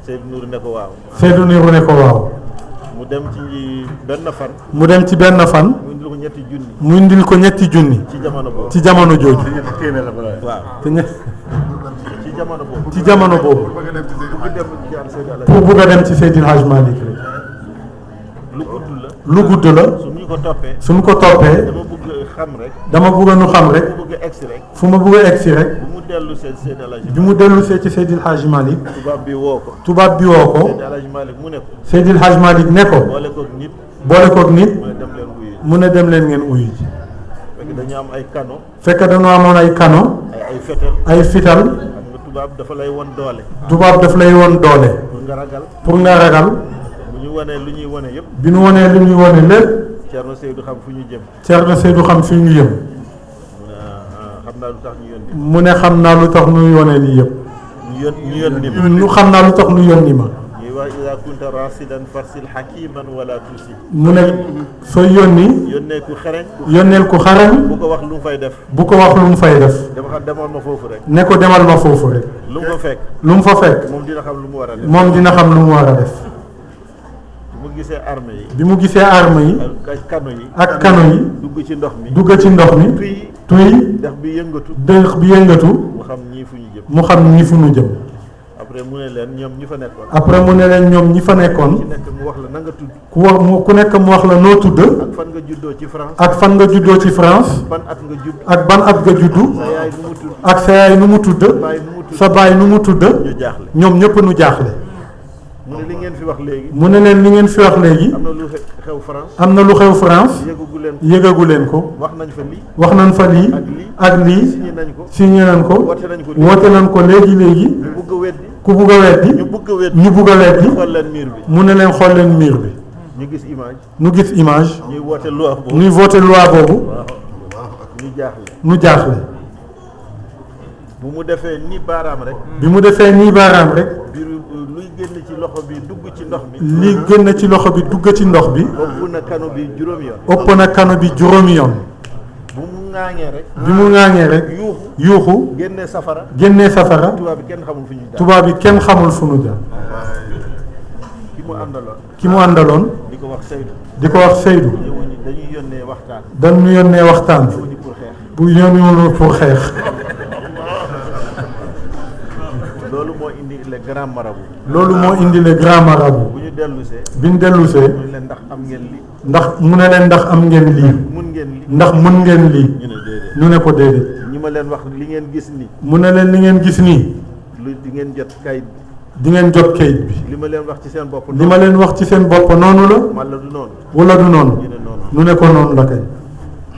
Seydou Nour ne ko waaw. Seydou Nour ne ko waaw. mu dem ci benn fan. mu dem ci benn fan. mu indil ko ñetti junni. mu indil ko ñetti junni. ci jamono boobu. ci jamono jooju. waaw. te ñe ci jamono boobu. ci jamono boobu. bu dem jaar Seydou Alaji. pour bugg a dem ci Seydil Hadj Malick rek. lu gudd la. lu gudd la. su ñu ko toppee. suñ ko toppee. dama bëgg xam rek. dama bugg a nu xam rek. bu bëgg egsi rek. fu ma bugg a egsi rek. bu mu dellu Seydou Alaji. bi mu dellu see ci Seydil Hadj Malick. tubaab bi woo ko. tubaab bi woo ko. Seydou Alaji Malick mu ne ko. Seydil Hadj Malick ne ko. boole koog nit. boole koog nit. mu ne dem leen wuyu. mu ne dem leen ngeen uyu ji. fekk dañu am ay kano. fekk dañoo amoon ay kano. ay fetel. ay fital. xam nga tubaab dafa lay won doole. tubaab daf lay woon doole. pour nga ragal. pour nga ragal. bu ñu wanee lu ñuy wane yëpp. bi nu wanee lu ñuy wane lépp. Thierno Seydou xam fu ñu jëm. Thierno Seydou xam fi ñu yëm. xam naa lu tax ñu yónni. mu ne xam naa lu tax nu yónnee lii yëpp. ñu yónni ma. ñu xam naa lu tax nu yónni ma. ñuy wax ida kunta rasidan farsil hakiman wala tusi. mu ne sooy yónni. yónnee ku xereñ. yónneel ku xarañ. bu ko wax lu mu fay def. bu ko wax lu mu fay def. dama xam demal ma foofu rek. ne ko demal ma foofu rek. lu mu fa fekk. lu mu fa fekk. moom dina xam lu mu war a def. moom dina xam lu mu war a def. bu mu gisee armée yi. bi mu gisee arme yi. ak kano yi. ak kano yi. dugg ci ndox mi. dugg ci ndox mi. tuy tuy. dex bi yëngatu. dëx bi yëngatu. mu xam ñii fu ñu jëm. mu xam ñi fu nu jëm. après mu ne leen ñoom ñi fa nekkoon. après mu ne leen ñoom ñi fa ci nekkoon. nekk mu wax la na nga tudd. ku nekk mu wax la noo tudd. ak fan nga juddoo ci France. ak fan nga juddoo ci France. ban at nga judd. ak ban at nga juddu. sa yaay nu mu tudd. ak sa yaay nu mu tudd. baay nu mu tudd. sa baay nu mu tudd. ñu jaaxle. ñoom ñëpp nu jaaxle. mu ne li ngeen fi wax léegi. mu ne leen li ngeen fi wax léegi. am na lu xew France. am na lu xew France. yëgagu leen ko. yëgagu leen ko. wax nañ fa lii. wax nañ fa lii. ak lii. signé nañ ko. signé nañ ko. woote nañ ko. woote nañ ko léegi léegi. ñu bugg a weddi. ku bugg a weddi. ñu bugg a weddi. ñu bugg a weddi. xool leen miir bi. mu ne leen xool leen miir bi. ñu gis image. nu gis image. ñuy woote loi boobu. ñuy voté loi boobu. ñu jaaxle. nu jaaxle. bu mu defee ni baaraam rek. bi mu defee nii baaraam rek. biir luy génn ci loxo bi dugg ci ndox mi. li gën ci loxo bi dugg ci ndox bi. ëpp na kano bi juróomi yoon. ëpp na kano bi juróomi yoon. bu mu ŋaaŋee rek. bi mu ŋaaŋee rek. yuuxu. génnee safara. génnee safara. tubaab bi kenn xamul fu ñu jaar. tubaab bi kenn xamul fu nu jaar. ki mu àndaloon. ki mu àndaloon. di ko wax Seydou. di ko wax Seydou. ñëwuñu dañuy yónnee waxtaan. dañu yónnee waxtaan. ñëwuñu pour xeex. bu yónniwul pour xeex. loolu moo indi les grands marabouts. loolu moo indi le grand marabout. bu ñu dellusee. bi ñu dellusee. ñu leen ndax am ngeen lii. ndax mu ne leen ndax am ngeen lii. mun ngeen lii. ndax mën ngeen lii. ñu ne déedéet. ñu ne ko déedéet. ñi ma leen wax li ngeen gis nii. mu ne leen li ngeen gis nii. lu di ngeen jot kayit bi. di ngeen jot kayit bi. li ma leen wax ci seen bopp. li ma leen wax ci seen bopp noonu la. walla du noonu. wala du noonu. ñu ne noonu. nu ne ko noonu la kay.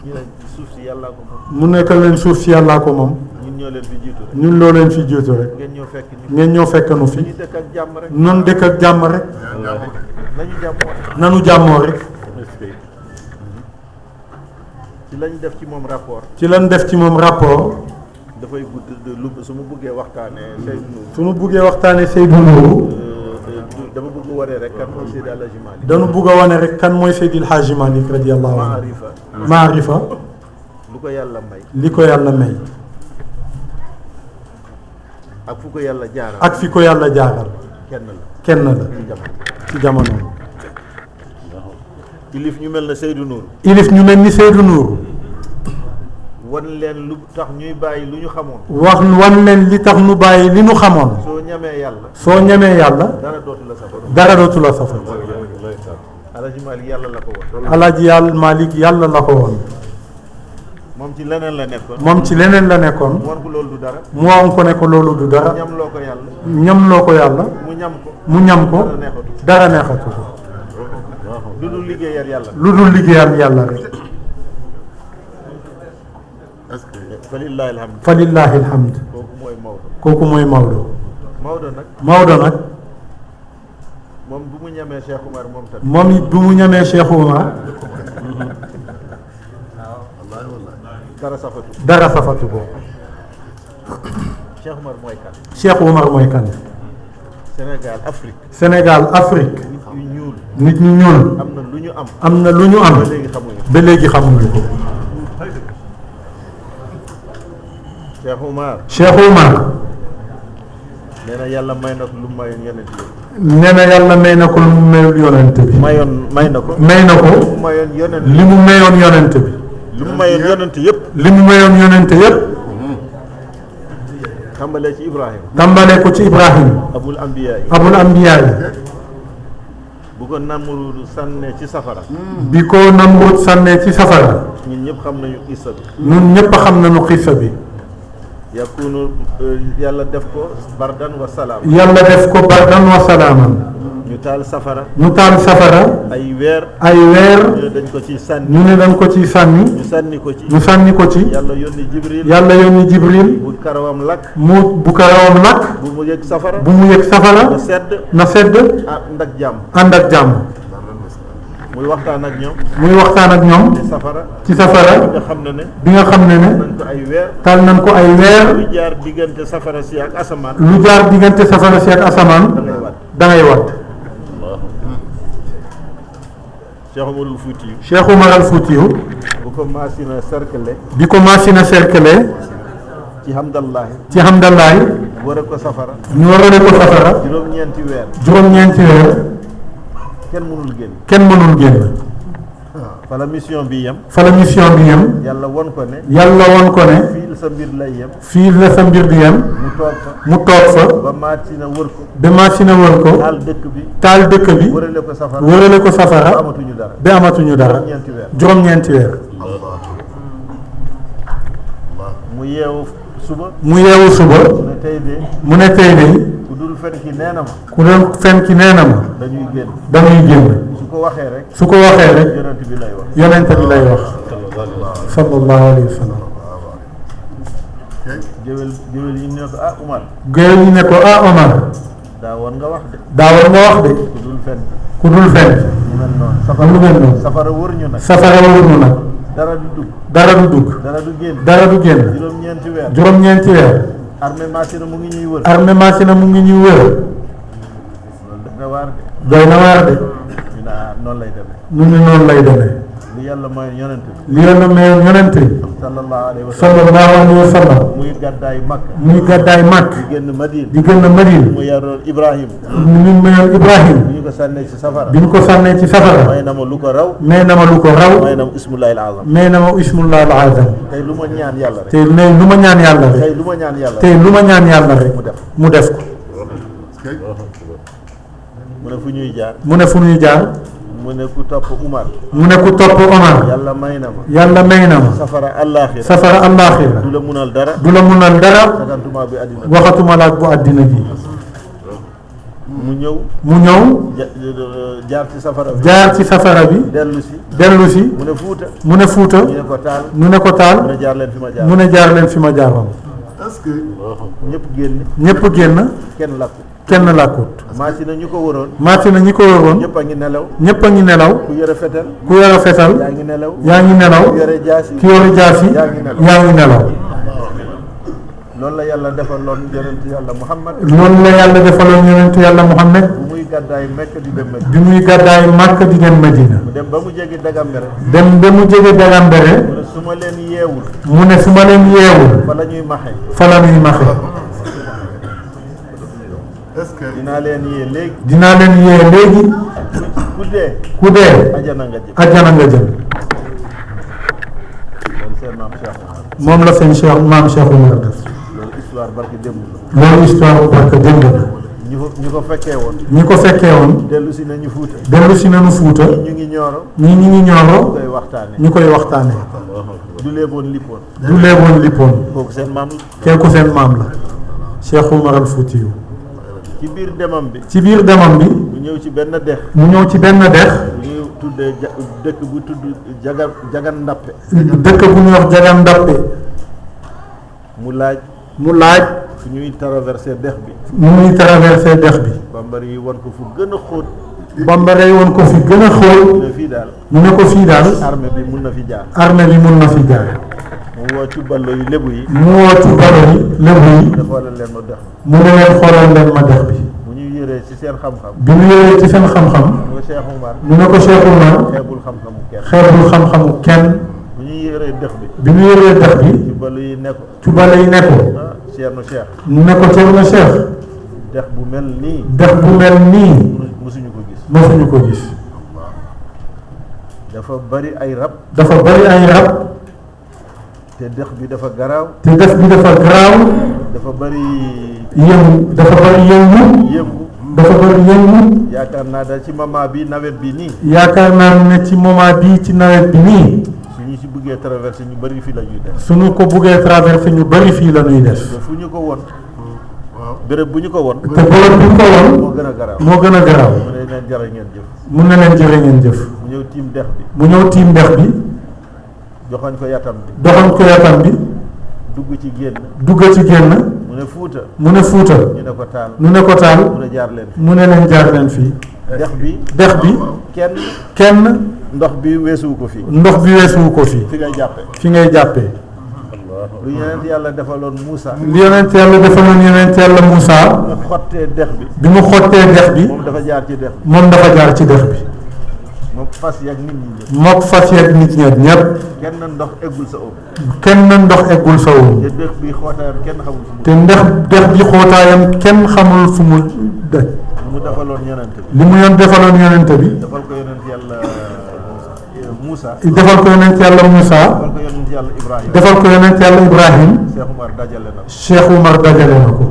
ñu ne suuf si yàllaa ko moom. mu nekk leen suuf si yàllaa ko moom. ñun ñoo leen fi jiitu rek. ñun loo leen fi jiitu rek. ngeen ñoo fekk ñu. ngeen ñoo fekk nu fi. dañuy dëkk ak jàmm rek. noonu dëkk ak jàmm rek. nañu jàmmoo. nanu jàmmoo rek. ci lañ def ci moom rapport. ci lan def ci moom rapport. dafay gudd lu su ma bëggee waxtaanee Seydou Nour. su nu buggee waxtaanee Seydou Nourou. dama bëgg waree rek kan mooy Seydi El Hadji Malick. dañu bugg a wane rek kan mooy Seydil Hadji Malick radiyallahu anhu. Maarifa. Maarifa. lu ko yàlla may li ko yàlla may ak fu ko yàlla jaaral ak fi ko yàlla jaaral kenn la kenn la ci jamono ilif ñu mel ne Seydou Nour ilif ñu mel ni Seydou Nour wan leen lu tax ñuy bàyyi lu ñu xamoon wan leen li tax nu bàyyi li nu xamoon soo ñamee yàlla soo ñemee yàlla dara dootu la safar dara dootu la safal Alaaji Malik yàlla la ko woon Alaaji yàlla Malik yàlla la ko woon moom ci leneen la nekkoon moom ci leneen la nekkoon mu wan ko loolu du dara mu wan ko ne ko loolu du dara ñam loo ko yàlla ñam loo ko yàlla mu ñam ko mu ñam ko dara neexatu dara neexatu ko lu dul liggéeyal yàlla lu dul liggéeyal yàlla rek falillahi alhamd falillahi alhamd kooku mooy Maodo kooku mooy Maodo Maodo nag nag moom bu mu ñamee Cheikh Oumar moom tamit moom it bu mu ñamee Cheikh Oumar dara safatu dara safatu ko Cheikh Oumar mooy kan Cheikh Oumar mooy kan Sénégal Afrique Sénégal Afrique nit ñu ñuul nit ñu ñuul am na lu ñu am am na lu ñu am ba léegi xamuñu ba léegi xamuñu ko Cheikh Oumar Cheikh Oumar nee na yàlla may na ko lu mayoon yeneen yi nee na yàlla may na ko lu mu mayul yonent bi may na ko may na ko lu mu mayoon yonent li mu mayoon yonent bi lu mu mayoon yonent yëpp li mu mayoon yonent yépp tàmbalee ci Ibrahima tàmbalee ko ci Ibrahim abul ambiya yi abul ambiya yi bu ko Namruud sànnee ci safara bi ko Namrud sànnee ci safara ñun ñëpp xam nañu issa bi ñun ñépp xam nañu xissa bi yakunu yàlla def ko bardan wa salaam yàlla def ko bardan wa salaaman ñu taal safara ñu taal safara ay weer ay weer ñu ne dañ ko ci sànni ñu ne dañ ko ci sànni ñu sànni ko ci ñu sànni ko ci yàlla yónni Jibril yàlla yónni Jibril bu karawam lakk bu karawam lakk bu mu yëg safara bu mu yëg safara na sedd na sedd ànd ak jàmm ànd ak jàmm muy waxtaan ak ñoom muy waxtaan ak ñoom ci safara ci safara nga xam ne ne bi nga xam ne ne nañ ko ay weer taal nañ ko ay weer lu jaar diggante safara si ak asamaan lu jaar diggante safara si ak asamaan da ngay wat da ngay wat Cheikh Omarul Fuutiyu Cheikh Oumar al Foutiyu bu ko maasina cercle bi ko machine cercle ci hamdallahi ci hamdallahi war a ko safara ñu warale ko safara juróom-ñeenti weer juróom-ñeenti weer kenn mënul génn kenn mënul génn fala mission bi yem fa la mission bi yem yàlla won ko ne yàlla won ko ne fii sa mbir lay yem fii la sa mbir di yem mu toog fa mu toog fa ba maasina wër ko ba machine wër ko taal dëkk bi taal dëkk bi wërale ko safara wërale ko safara amatuñu dara ba amatuñu dara juróom-ñeenti weer juróom-ñeenti weer mu yeewu suba mu yeewu suba ne tey de mu ne tey de ku dul fen ki nee na ma ku doon fen ki nee na ma dañuy génn dañuy génn su ko waxee rek su ko waxee rek yonent bi lay wax yonent bi lay wax sallallahu alayhi wa sallam géwél yi ne ko ah Umar géwél yi ne ko ah Omar daa woon nga wax de daawal nga wax de ku dul fen ku dul fen mu mel noonu lu mel noonu safara wër ñu nag safara wër ñu nag dara du dugg dara du dugg dara du génn dara du génn juróom-ñeenti weer juróom-ñeenti weer armée machine mu ngi ñuy wër armée machine mu ngi ñuy wër loolu daf na waar de doy na waar de ñu ne ah noonu lay demee ñu ne noonu lay demee li yàlla mooy yonent bi li yàlla mayoon yonent yi sallallahu alayhi wa sallam sallallahu alayhi wa sallam muy gàddaay Makka muy gàddaay Makk di génn Madine di gën a Madine mu yaroon Ibrahim ñu mayoon Ibrahim bu ñu ko sànnee ci safara bi ñu ko sànnee ci safara may na ma lu ko raw may na ma lu ko raw may na ma ismullahi al-azam may na ma ismullah al azam tey lu ma ñaan yàlla rek te ne lu ma ñaan yàlla rek tey lu ma ñaan yàlla te rek lu ma ñaan yàlla rek mu def ko mu ne fu ñuy jaar mu ne fu ñuy jaar mu ne ku topp Umar mu ne ku topp Omar yàlla may na ma yàlla may na ma safara àllaaxira safara àllaaxira du la munal dara du la munal dara sagantuma bi àddina waxatuma laak bu àddina bi mu ñëw mu ñëw jaar ci safara bi jaar ci safara bi dellu si dellu si mu ne Fuuta mu ne Fuuta ñu ne ko taal mu ne ko mu taal ne jaar leen fi ma jaar mu ne jaar leen fi ma jaaroon ñëpp génn ñépp génn kenn lakku kenn làkkut maasi na ñu ko waroon maati na ñi ko waroon ñëpp a ngi nelaw ñépp a ngi nelaw ku yore fetel ku yor a fetal yaa ngi nelaw yaa ngi nelaw ku yore jaasi ki yor a jaasi yaa ngi nelaw yaa ngi nelaw loolu la yàlla defaloon yonent yàlla Muhammad loolu la yàlla defaloon yonent yàlla Muhammad bu muy gàddaay Mekka di dem Madina bi muy gàddaay Màkka di dem Madina mu dem ba mu jege Dagambere dem ba mu jege Dagambere mu ne su ma leen yeewul mu ne su ma leen yeewul fa la ñuy maxe fa la ñuy maxe dinaa leen yee léegi dinaa leen yee léegi ku dee ku dee ajana nga jëm ajjana nga jëm loolu seen maam Cheikh Omar moom la seen Cheikh maam Cheikh Oumar def loolu histoire barki démb la loolu histoire barke démb la ñu ko fekkee woon ñi ko fekkee woon dellu si nañu Fuuta dellu si nañu Fuuta ñu ngi ñooro ñi ñu ngi ñooro koy waxtaane ñu koy waxtaane du léeboon lippoon du leeboon lippoon kooku seen maam keeku seen maam la Cheikh Oumar al Foutiyou ci biir demam bi ci biir demam bi mu ñëw ci benn dex mu ñëw ci benn dex bu ñuy tuddee dëkk bu tudd jagan ndappe dëkk bu ñuy wax Jagan Ndappe mu laaj mu laaj fu ñuy traversé dex bi mu muy traversé dex bi bambara yi wan ko fu gën a xóot bambara yi woon ko fi gën a xool ne fii daal mu ne ko fii daal armée bi mun na fi jaar armée bi mun na fi jaar mu woo ci ballo yu lébu yi mu woo ci baro yi lébu yi te xoolal leen ma dex mu ne leen xoolal leen ma dex bi bu ñu yëree ci seen xam-xam bi mu yore ci seen xam-xam mu nga Cheikh Oumar mu ne ko Cheikh Oumar xeebul xam-xamu kenn xeebul xam-xamu kenn bu ñu yëree dex bi bi mu yoree dex bi ci ballo yi ne ko ci bale yi ne ko ah Ceerno Cheikh mu ne ko Ceerno Cheikh dex bu mel nii dex bu mel nii musuñu ko gis mosuñu ko gis dafa bari ay rab dafa bari ay rab te dex bi dafa garaaw te dex bi dafa garaaw dafa bari dafa bari yëngu yëngu dafa bari yëngu yaakaar naa daal ci moment bi nawet bi nii yaakaar naa ne ci moment bii ci nawet bi nii suñu si bëggee traversé ñu bari fii la ñuy def suñu ko buggee traversé ñu bari fii la ñuy def te fu ñu ko won béréb bu ñu ko won te bërëb bi ñu ko woon moo gën a garaaw moo gën a garaaw mu ne leen jara ngeen jëf mun na leen jërë ngeen jëf mu ñëw tiim dex bi mu ñëw tiim dex bi joxoñ ko yatam bi doxoon ko yatam bi dugg ci génn dugg ci génn mu ne Fuuta mu ne Fuuta ñu ne ko taal mu ne ko mu taal ne jaar leen fi mu ne leen jaar leen fii dex bi dex bi kenn ndox bi weesuwu ko fii ndox bi weesuwu ko fii fi ngay jàppe fi ngay jàppee lu yonent yàlla defaloon Moussa li yonent yàlla defaloon yonent yàlla Moussa nga xottee dex bi bi mu xottee dex bi moom dafa jaar ci dex bi moom dafa jaar ci dex bi moom fas yak nit ñi ñëpp mook fas yeeg nit ñeeg ñépp kenn ndox eggul sa oom kenn ndox eggul sa woon te dex bi xootaayam kenn xamul fu mu te ndax dex bi xóotaayam kenn xamul fu mu daj mu defaloon yonent bi li mu yoon defaloon yonent bi defal ko yonent yàlla Moussa defal ko yonent yàlla Moussa defal ko yonent yàlla Ibrahima defal ko yonent yàlla Ibrahim Cheikh Oumar dajale na ko Cheikh Oumar dajale na ko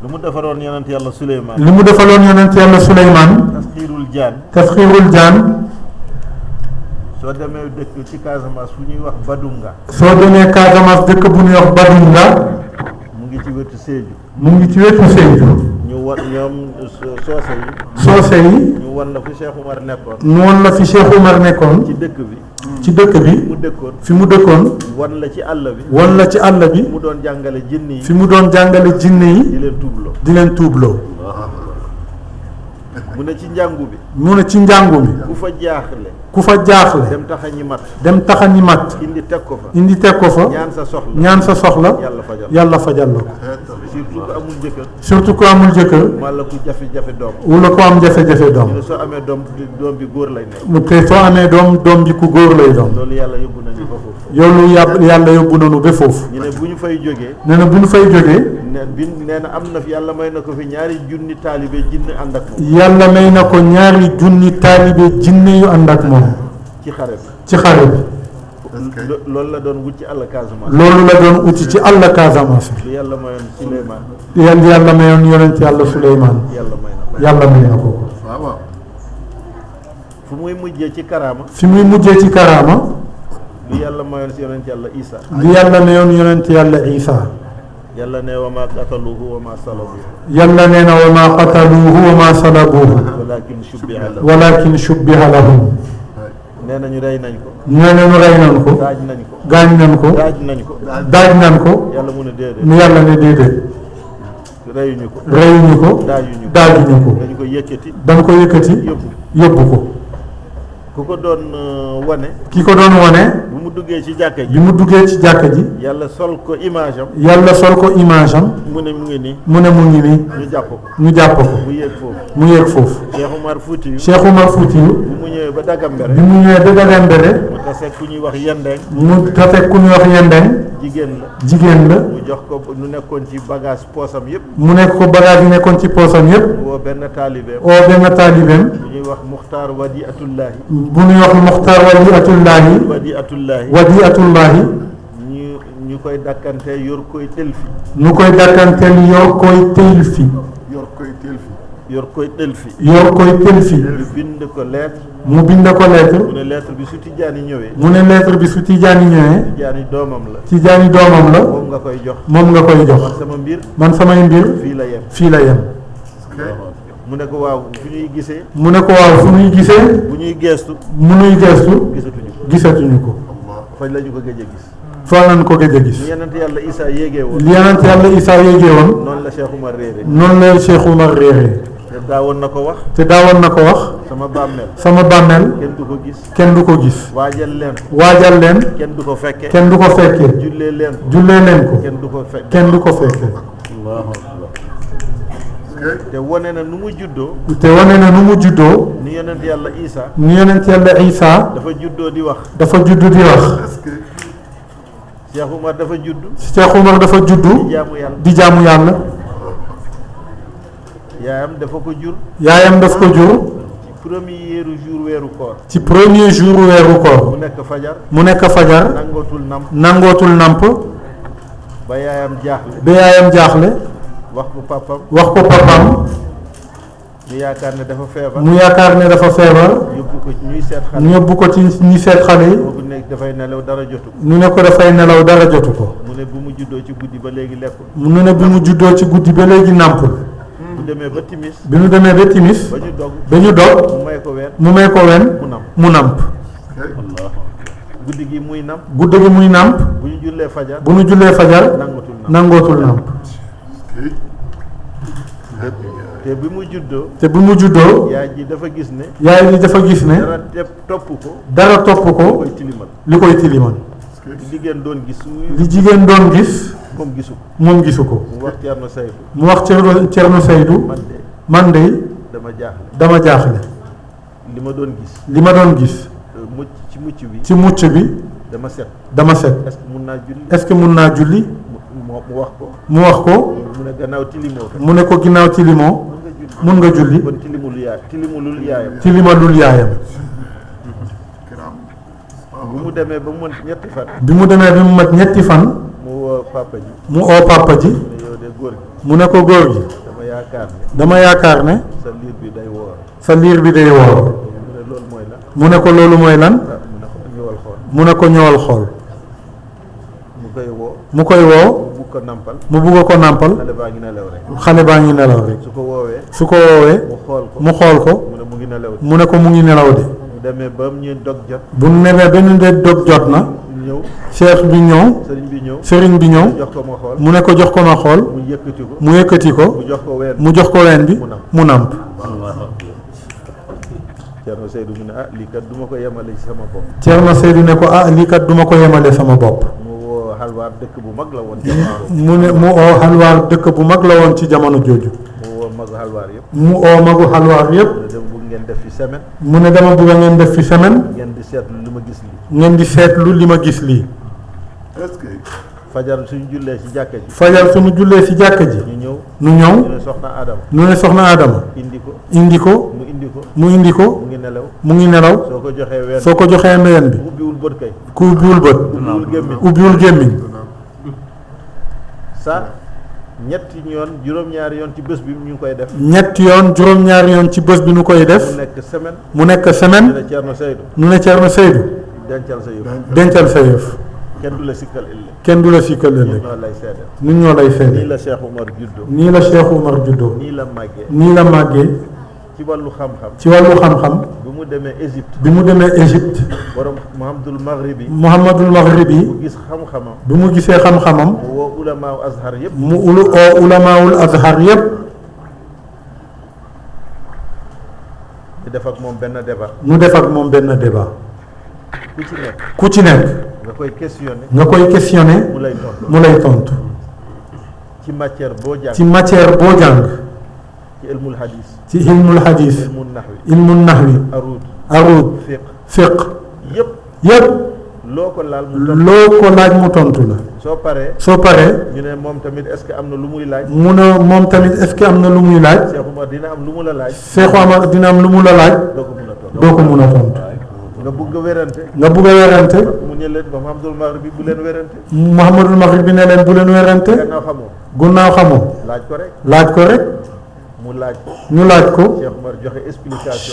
lu mu defaroon yonent yàlla Souleymane li mu defaloon yonent yàlla Souleymane tasxiirul jaan tasxiirul jaan soo demee dëkk ci Casamance fu ñuy wax Badunga soo demee Casamance dëkk bu ñuy wax Badunga mu ngi ci wetu Sédhiou mu ngi ci wetu Sédhiou ñu wan ñoom soose yi soose yi ñu wan la fi Cheikh Oumar nekkoon noonu la fi Cheikh Oumar nekkoon ci dëkk bi ci dëkk bi mu dëkkoon fi mu dëkkoon wan la ci àll bi wan la ci àll bi mu doon jàngale jinni yi fi mu doon jàngale jinne yi di leen tuubloo di leen tuubloo mu ne ci njàngu bi mu ne ci njàngu mi ku fa jaaxle ku fa jaaxle dem taxañi mat dem taxani mat indi teg ko fa indi teg ko fa ñaan sa soxla ñaan sa soxla yàlla fajal yàlla fajal la ko surtout ku amul jëkkër surtout ku amul jëkkër walla ku jafe-jafe doom wala ku am jafe-jafe ñu doom ne soo amee doom bi góor lay nekk mu te soo amee doom bi ku góor lay doon loolu yàlla yóbbu nañu ba foofu yoolu yàlla yóbbu nañu ba foofu ñu ne bu ñu fay jógee nee na bu ñu fay jógee nee na am na fi yàlla may na ko fi ñaari junni taalibe jinne ànd ak moom yàlla may na ko ñaari junni taalibe jinne yu ànd ak moom ci xare bi ci xare bi loolu la doon wut ci àll Casamance loolu la doon uti ci àll Casamance bi lu yàlla mayoon Souleymane yàlla mayoon yonent yàlla Souleymane yàlla may na ko yàlla may na ko fu muy mujjee ci karaama fi muy mujjee ci karaama lu yàlla mayoon si yonent yàlla Isa li yàlla mayoon yonent yàlla Isa yàlla ne wa ma qataluhu wa ma salabuhu yàlla nee na wa ma qataluuhu wa ma salabuuhu walakin shubbiha lahum nee nañu rey nañ ko nee nañu rey nañ ko daaj nañ ko gaañ nañ ko daaj nañ ko daaj nañ ko yàlla mu ne déedéet mu yàlla ne déedéet reyuñu ko reyuñu ko daajuñu ko daajuñu ko dañu ko yëkkati dañ ko yëkkati yóbbu yóbbu ko ku ko doon wane. ki ko doon wane bu mu duggee ci jàkka bi ji. mu duggee ci jàkka ji yàlla sol ko image am. yàlla sol ko image am mu ne mu ngi nii. mu ne mu ngi nii ñu jàpp ko. ñu jàpp ko mu yéeg foofu. mu yéeg foofu Cheikh Umar Foutiyu. Cheikh Oumar Foutiyou bu mu ñëwee ba Dagambere. bi mu ñëwee ba Dagambere mu tase ku ñuy wax Yendeng. mu tase ku ñuy wax Yendeng jigéen la. jigéen la mu jox ko nu nekkoon ci bagage poosam yëpp. mu nekk ko bagage yi nekkoon ci poosam yépp woo benn taalibeem. oo benn taalibeem bu ñuy wax Muxtaar Wadi Atullahi. bu ñuy wax Muxtaar Wadiatullahi Wadi Atullahi. Wadiatullahi ñu koy dakkante yor koy telfi. ñu koy dakkanteel yor koy tëyl fi yor koy telfi. yor koy tël fi ñu bind ko lettre. mu bind ko lettre mu ne lettre bi su Tijaani ñëwee. mu ne lettre bi su Tijaani ñëwee Tijaani doomam la. Tijaani doomam la moom nga koy jox. moom nga koy jox sama mbir man samay mbir fii la yem. fii la yem mu ne ko waaw fu ñuy gisee. mu ne ko waaw fu ñuy gisee bu ñuy geestu. mu nuy geestu gisatuñu ko. gisatuñu ko fañ la ñu ko gëj a gis. fa lañ ko gëj a gis li yonent yàlla Isaa yéegee woon. li yonent yàlla Isaa yéegee woon noonu la Cheikh Umar réere. noonu la Cheikh Oumar réeree te daawoon na ko wax. te daawoon na ko wax sama bàmmeel. sama bàmmeel kenn du ko gis. kenn du ko gis waajal leen. waajal leen kenn du ko fekke. kenn du ko fekkee jullee leen. jullee leen ko kenn du ko fekke. kenn du ko fekkee te wane na nu mu juddoo. te wane na nu mu juddoo ni yonent yàlla Isaa. ni yonent yàlla Isaa dafa juddoo di wax. dafa juddu di wax Cheikh Umar dafa judd. Cheikh Oumar dafa di juddu jaamu yàlla. di jaamu yàlla yaayam dafa ko jur. yaayam daf ko jur ci premier jour weeru koor. ci premier jour weeru mu koor nekk fajar. mu nekk fajar nangootul namp. nangootul namp ba yaayam jaaxle. ba yaayam jaaxle wax ko papam. wax ko papaam ñu yaakaar ne dafa feebar. mu yaakaar ne dafa feebar yóbbu ko ñuy seet xale. ñu yóbbu ko ci ñi seet xale yi boobu nekk dafay nelaw dara jotu ko. ñu ne ko dafay nelaw dara jotu ko mu ne bu mu juddoo ci guddi ba léegi lekkul. mu ne bi mu juddoo ci guddi ba léegi nàmpul bu demee ba timis. bi ñu demee ba timis ba ñu dog. ba ñu dog mu may ko weer. mu may ko wen mu namp. mu nàmp guddi gi muy namp. guddi gi muy nàmp bu ñu jullee fajar. bu ñu jullee fajar nangatul namp. nangootul nàmp te bi mu juddoo. te bi mu juddoo yaay ji dafa gis ne. yaay ji dafa gis ne dara topp ko. dara topp ko koy tilimal. li koy tilimal li jigéen doon gis. li jigéen doon gis moom gisu ko. moom gisu ko mu wax Thierno Seydou. mu wax Thierno Seydou man de man de dama jaaxle. dama jaaxle li ma doon gis. li ma doon gis mucc ci mucc bi. ci mucc bi dama set. dama set est-ce que mun naa julli. est-ce que mun naa julli mu wax ko. mu wax ko mu ne gannaaw tilimoo ko. mu ne ko ginnaaw tilimoo mun nga julli kon tilimulul yaayam. tilimalul yaayam bu mu demee ba mu ñetti fan. bi mu demee bi mu mat ñetti fan mu woo papa ji. mu oo papa ji ne yow de góor gi. mu ne ko góor gi dama yaakaar ne. dama yaakaar ne sa liir bi day woor. sa liir bi day woor mu ne loolu mooy la. mu ne ko loolu mooy lan ah mu ne ko ñëwal xool. mu ne ko ñëwal xool mu koy woo. mu koy woo mu bugg ko nampal. mu bugg ko nàmpal xale baa ngi nelaw rek. xale baa ngi nelaw rek su ko woowee. su ko woowee mu xool ko. mu xool ko mu ne mu ngi nelaw. mu ne ko mu ngi nelaw de mu demee ba mu ñuy dog jot. bu nemee benn de dog jot na ñëw. cheikh bi ñëw sëriñ bi ñëw. sëriñ bi ñëw jox ko ma xool. mu ne ko jox ko ma xool mu yëkkati ko. mu yëkkati ko mu jox ko ween. mu jox ko ween bi mu nàmp Thierno Seydou mu ne ah lii kat du ma ko yemale ci sama bopp. Thierno Seydou ne ko ah lii kat duma ko yemale sama bopp mu woo xalwaar dëkk bu mag la woon. mu ne mu oo xalwaar dëkk bu mag la woon ci jamono jooju mu woo magu xalwaar yëpp. mu oo magu xalwaar yépp mu ne dama bëgg ngeen def fi semaine. mu ne dama bëgg ngeen def fi semaine ngeen di seetlu li ma gis lii. ngeen di seetlu li ma gis lii fajar suñu jullee ci jàkka ji. fajar suñu jullee ci jàkka ji ñu ñëw. nu ñëw ñu ne soxna Adama. nu ne soxna Adama indi ko. indi ko mu indi ko. mu indi mu ko ngi nelaw. mu ngi nelaw soo ko joxee ween. soo ko joxee ween bi ubbiwul bët kay. ku ubbiwul bët ubbiwul gémmiñ. ubbiwul gémmiñ sa ñetti yoon juróom-ñaari yoon ci bés bi ñu ngi koy def. ñetti yoon juróom-ñaari yoon ci bés bi nu koy mu def nekk semaine. mu nekk ñu semaine ne Thierno Seydou. nu ne Thierno Seydou dencal sa yëf. dencal sa yëf kenn du la sikkal ëllëg. kenn du la sikkal ëllëg ñoo lay seede. nit ñoo lay nii seede la Cheikh Umar juddoo. nii la Cheikh Oumar juddoo nii la màggee. nii la màggee ci wàllu xam-xam. ci wàllu xam-xam bi mu demee Égypte. bi mu demee Égypte borom Muhammadul Maghribi. Muhammadul Maghribi mu gis xam-xamam. bi mu gisee xam-xamam mu woo ulamaaw azhar yëpp. mu oo ulamaawul azhar yépp def ak moom benn débat. ñu def ak moom benn débat. ku ci nekk. nga koy questionné. mu lay tontu. mu lay tontu. ci matière boo jàng. ci matière boo jàng. ci ilmul hadis. ci ilmul hadis. ilmul nahwi. arud. fiq. yëpp. loo ko laaj mu tontu la. soo paree. ñu ne moom tamit est-ce que am na lu muy laaj. mu ne moom tamit est-ce que am na lu muy laaj. Cheikh Oumar dina am lu mu la laaj. Cheikh Oumar dina am lu mu la laaj. doo ko mun a tontu. nga bugg a werante. mu ne leen Mouhamadul Maghrib bu leen werante. Mouhamadul Maghrib bi ne leen bu leen werante. gannaaw xamoo. laaj ko rek. mu laaj ko. ñu laaj ko.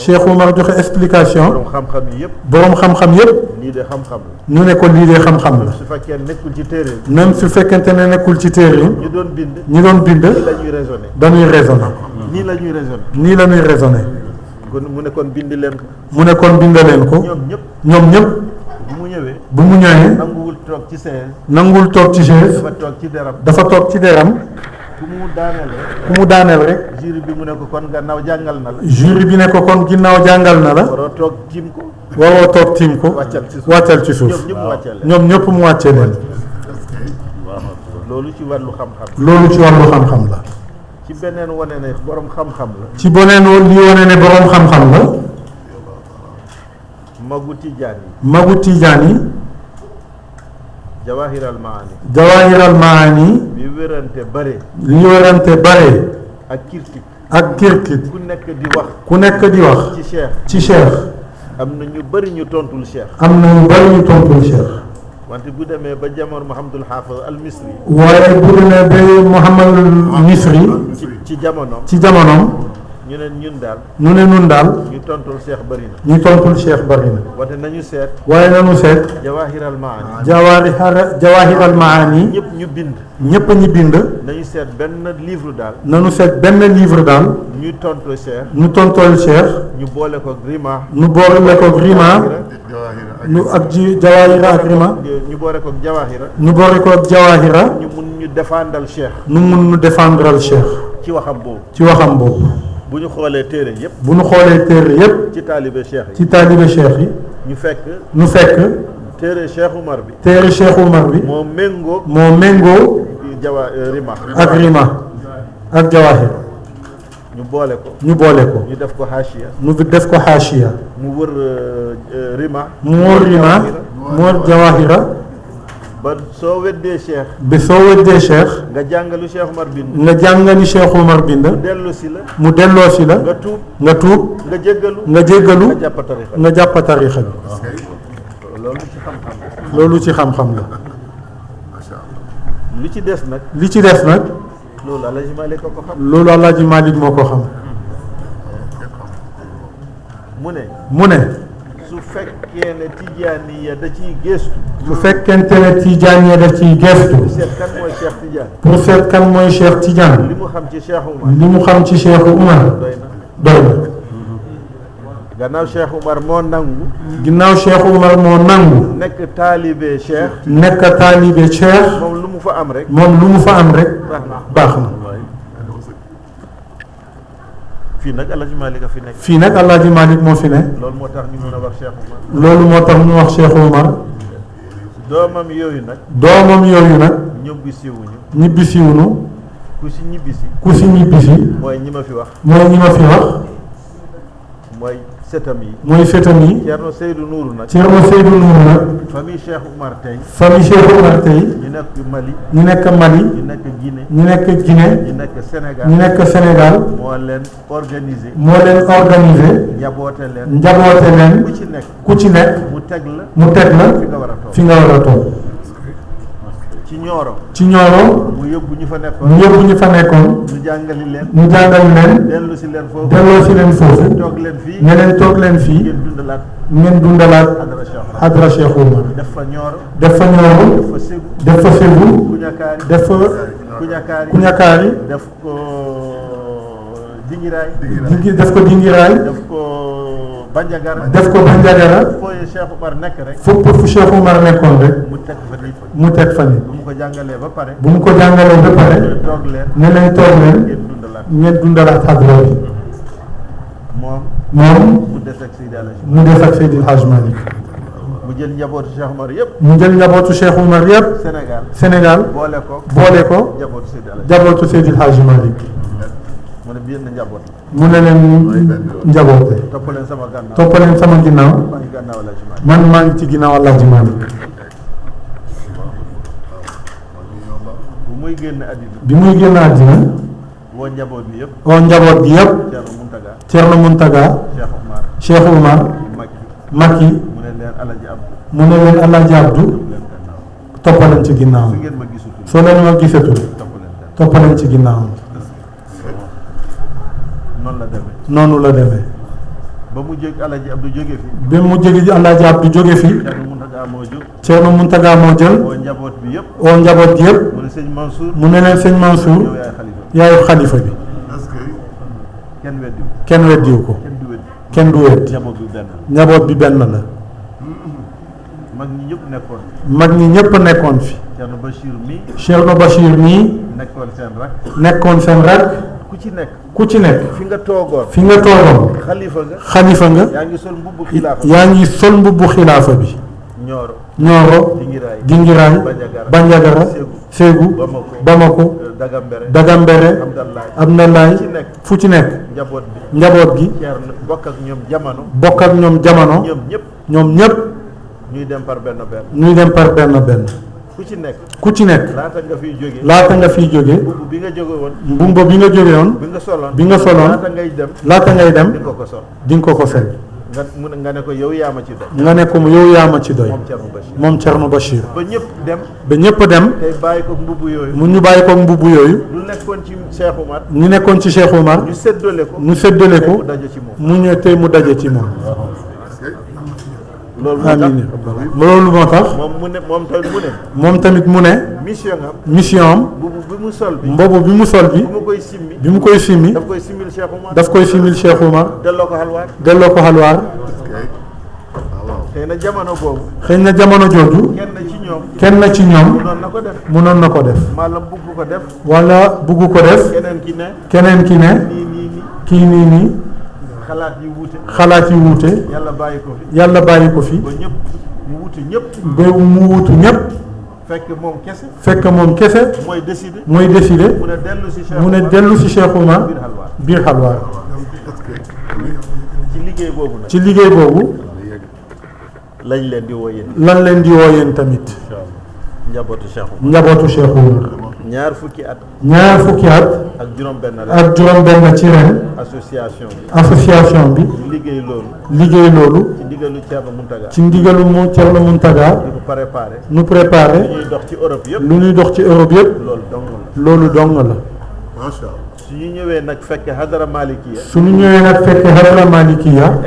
Cheikh Oumar joxe explication. borom xam-xam yëpp. borom xam-xam yëpp. lii de xam-xam la. ñu ne ko lii de xam-xam la. su fekkee nekkul ci téere bi. même su fekkente ne nekkul ci téere yi. ñu doon bind. dañuy raisonné. nii la ñuy raisonné. kon mu ne kon bind leen ko. ñoom ñëpp. bu mu ñëwee. nanguwul toog ci chaise. dafa toog ci deram. ku mu daaneel rek. jury bi ne ko kon ginnaaw jàngal na la. waroo toog tiim ko. wàccal ci suuf. ñoom ñëpp mu wàccee leen. loolu ci wàllu xam-xam la. ci beneen wane ne borom xam-xam la. ci beneen li wane ne borom xam-xam la. magu tijaan yi. Jawahir al Maani. li wérante bare. ak kirkit. ku nekk di wax. ci Cheikh. am na ñu bëri ñu tontul Cheikh. wante bu demee ba jamono Mouhamadul Hafiz al Misri. waaye bu demee ba Mouhamadul Misri. ci jamonoom. ñu ne ñun daal. ñu tontul Cheikh bëri na. wante nañu seet. Jawahir al Maani. ñëpp ñu bind. nañu seet benn livre daal. ñu tontul Cheikh. ñu boole ko Rima. Jawahira ak Rima. ñu boole ko Jawahira. ñu mun ñu défendral Cheikh. ci waxam boobu. bu ñu xoolee téere yëpp. ci taalibe Cheikh yi. ñu fekk. téere Cheikh Oumar bi. moo méngoo. Rima. ak Jawahir. ñu boole ko. ñu def ko haashiya. mu wër Rima. mu wër Jawahira. ba soo weddee Cheikh. nga jàngalu Cheikh Oumar bind. mu delloosi la. nga tuub. nga jéggalu. nga jàpp tarixa bi. loolu ci xam-xam la. li ci des nag. loolu Alaaji Malick moo ko xam. mu ne. su fekkente ne tijaaniya da ciy gëstu. pour seet kan mooy Cheikh Tidiane. li mu xam ci Cheikh Oumar. doy na. gannaaw Cheikh Oumar moo nangu. nekk taalibe Cheikh. moom lu mu fa am rek. baax na. fii nag Alaaji Malick moo fi ne. loolu moo tax ñu wax Cheikh Oumar. doomam yooyu nag. ñibbisiwuñu. ku si ñibbisi. mooy ñi ma fi wax. mooy setam yi. Ceerno Seydou Nourou nag. famille Cheikh Oumar tey. ñu nekk Mali. ñu nekk Guinée. ñu nekk Sénégal. moo leen organisé. njaboote leen. ku ci nekk. mu teg la. fi nga war a toog. ci Nioro. mu yóbbu ñu fa nekkoon. ñu jàngali leen. delloo si leen foofu. toog leen fii. ngeen dundalaat. Hadra Cheikh Oumar. def fa Nioro. def fa Ségou. def fa Kuñakaari. def ko Dingiraay. def ko Bandiagara. fépp fu Cheikh Oumar nekkoon rek. mu teg fa nit. bu mu ko jàngalee ba pare. ne leen toog leen. ngeen dundalaat Hadra bi. moom mu des ak Seydi Alaaji mu des ak Seydil Hadj Malick mu jël njabootu Cheikh Omar yëpp mu jël njabootu Cheikh Oumar yëpp Sénégal boole ko njabootu njabootu Seydi Alaaji njabootu Seydil Hadj Malick mu ne biir na njaboot mu ne leen njaboote toppaleen sama gànnaaw toppaleen sama ginnaaw maa ngi gànnaaw Alaaji Malick man maa ngi ci ginnaaw Alaaji Malick bu muy génn àddina bi muy génn àddina woo njaboot bi yëpp oo njaboot gi yëpp Thierno Mountaga Thierno Mountaga Cheikh Omar Cheikh Oumar Macky mu ne leen Alaaji Abdou mu ne leen Alaaji Abdou leen gànnaaw toppaleen ci ginnaaw su ngeen ma gisutul soo leen ma gisatul toppaleen gànnaaw toppaleen ci ginnaaw noonu la demee noonu la demee ba mu jóg Alaaji Abdou jóge fi bi mu jóge Alaaji Abdou jóge fi Thierno Mountaga moo jóg Thierno Mountaga moo jël woo njaboot bi yëpp oo njaboot gi yëpp mu ne sëñ Mansour mu ne leen sëñ Mansour yow yaay xalifa yaayu xalifa bi kenn weddi kenn weddiwu ko kenn du weddi kenn du weddi njaboot bi benn njaboot bi benn la mag ñi ñëpp nekkoon mag ñi ñëpp nekkoon fi Thierno Bachir mi Thierno Bachir nii nekkoon seen rak nekkoon seen rak ku ci nekk ku ci nekk fi nga toogoon fi nga toogoon xalifa nga xalifa nga yaa ngi sol mbubbu xilaafa yaa ngi sol mbubbu xilaafa bi Nioro Nioro Dingiraay Dingiraay Bandiagara Ségou Bamako Dagambere Abdoulaye fu ci nekk njaboot gi Thierno bokk ak ñoom jamono bokk ak ñoom jamono ñoom ñëpp ñuy dem par benn benn ñuy dem par benn benn ku ci nekk laata laata nga fiy jóge mbubb bi nga jóge woon mbumba bi nga jóge woon bi nga soloon laata ngay dem di nga ko sol di nga ko sol nga ne ko yow yaa ma ci doy nga ne ko yow yaa ma ci doy moom Thierno Bachir moom Thierno Bachir ba ñëpp dem ba ñëpp dem tey bàyyi ko mbubb yooyu mu ñu bàyyi ko mbubb yooyu lu nekkoon ci Cheikh Oumar ñu nekkoon ci Cheikh Oumar ñu séddale ko mu daje ci moom mu ñëw tey mu daje ci moom loolu amiin loolu moo tax moom tamit mu ne mission am mbobu bi mu sol bi bi mu koy simmi daf koy simmil Cheikh Oumar delloo ko xalwaar xëy na jamono boobu jooju kenn ci ñoom mënoon na ko def wala bugg ko def keneen ki ne kii nii xalaat yi wuute yàlla bàyyi ko fi ba mu wuutu ñëpp fekk moom kese mooy décider mu ne dellu si Cheikh Oumar biir xalwaar ci liggéey boobu lañ leen di woo yéen lan leen di woo yéen tamit njabootu Cheikh Oumar ñaar fukki at ak juróom benn ci ren association bi liggéey loolu ci ndigalu Thierno Mountaga nu préparé lu ñuy dox ci Europe yëpp loolu dong la su ñu ñëwee nag fekk hadara malikiya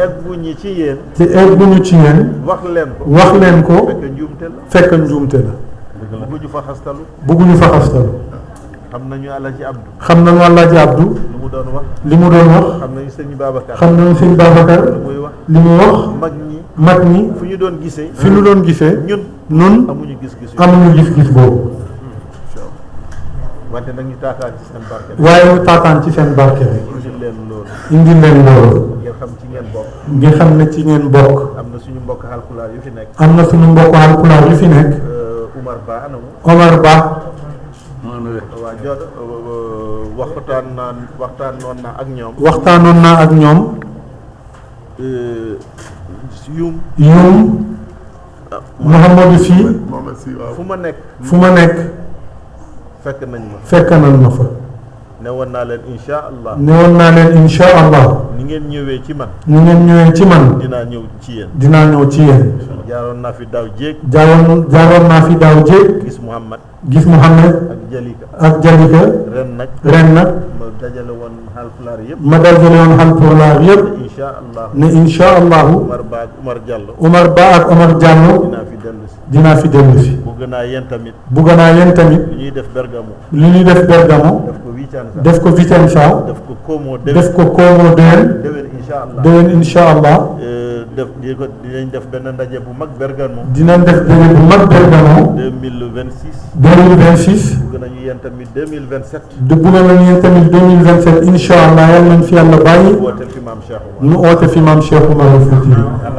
egguñu ci yéen te egguñu ci yéen wax leen ko fekk njuumte la bëgguñu fa xastalu xam nañu Alaaji Abdou li mu doon wax xam nañu sëñ Babacar li mu wax mag ñi fi ñu doon gisee ñun amuñu gis-gis boobu wante nag ñu taataan ci seen barke waaye ñu taataan ci seen barke rek indi leen loolu ngeen xam ne ci ngeen bokk am na suñu mbokk Haalpulaar yu fi nekk Omar Ba waxtaanoon naa ak ñoom Youm Mouhamadou Sy fu ma nekk fekk nañ ma fa newoon naa leen insha allah ni ngeen ñëwee ci man dinaa ñëw ci yéen jaaroon naa fi daaw jéeg gis Mouhamad ak Jalika ren nag ma dajale woon Haalpulaar yëpp ne insha allahu Omar Ba ak Omar Diallo dinaa fi dellu si bugg naa yéen tamit li ñuy def Bergamo Vicenza def ko Vicenza def ko Como def ko Como déwén déwén incha allah def dinañ def benn ndaje bu mag Bergamo dinañ def déwén bu mag Bergamo 2026 bëgg nañu yéen tamit 2027 dugg nañu yéen tamit 2027 incha allah yal nañ fi yàlla bàyyi woote fi maam Cheikh Oumar ñu oote fi maam Cheikh Oumar Fouti am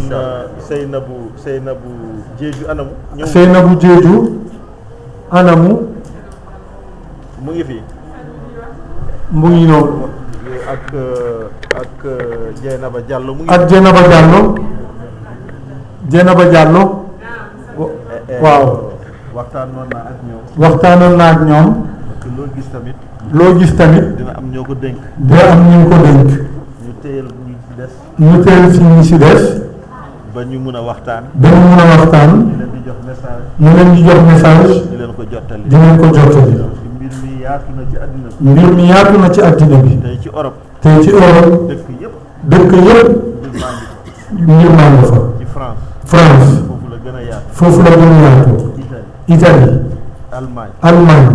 na Seynabou Jeeju anamu Seynabou Jeeju anamu mu ngi fi mu ngi noonu ak Dieynaba Diallo mu ngi ak Dieynaba Diallo waaw waxtaanoon naa ak ñoom loo gis tamit dina am ñoo ko dénk ñu ko dénk ñu téyel ñu ci des ñu téyel si ñu si des ba ñu mun a waxtaan ñu leen di jox message di leen ko jottali mbir mi yaatu na ci àddina bi tey ci Europe dëkk yëpp mbir maa nga fa ci France foofu la gën a yaatu Italie Allemagne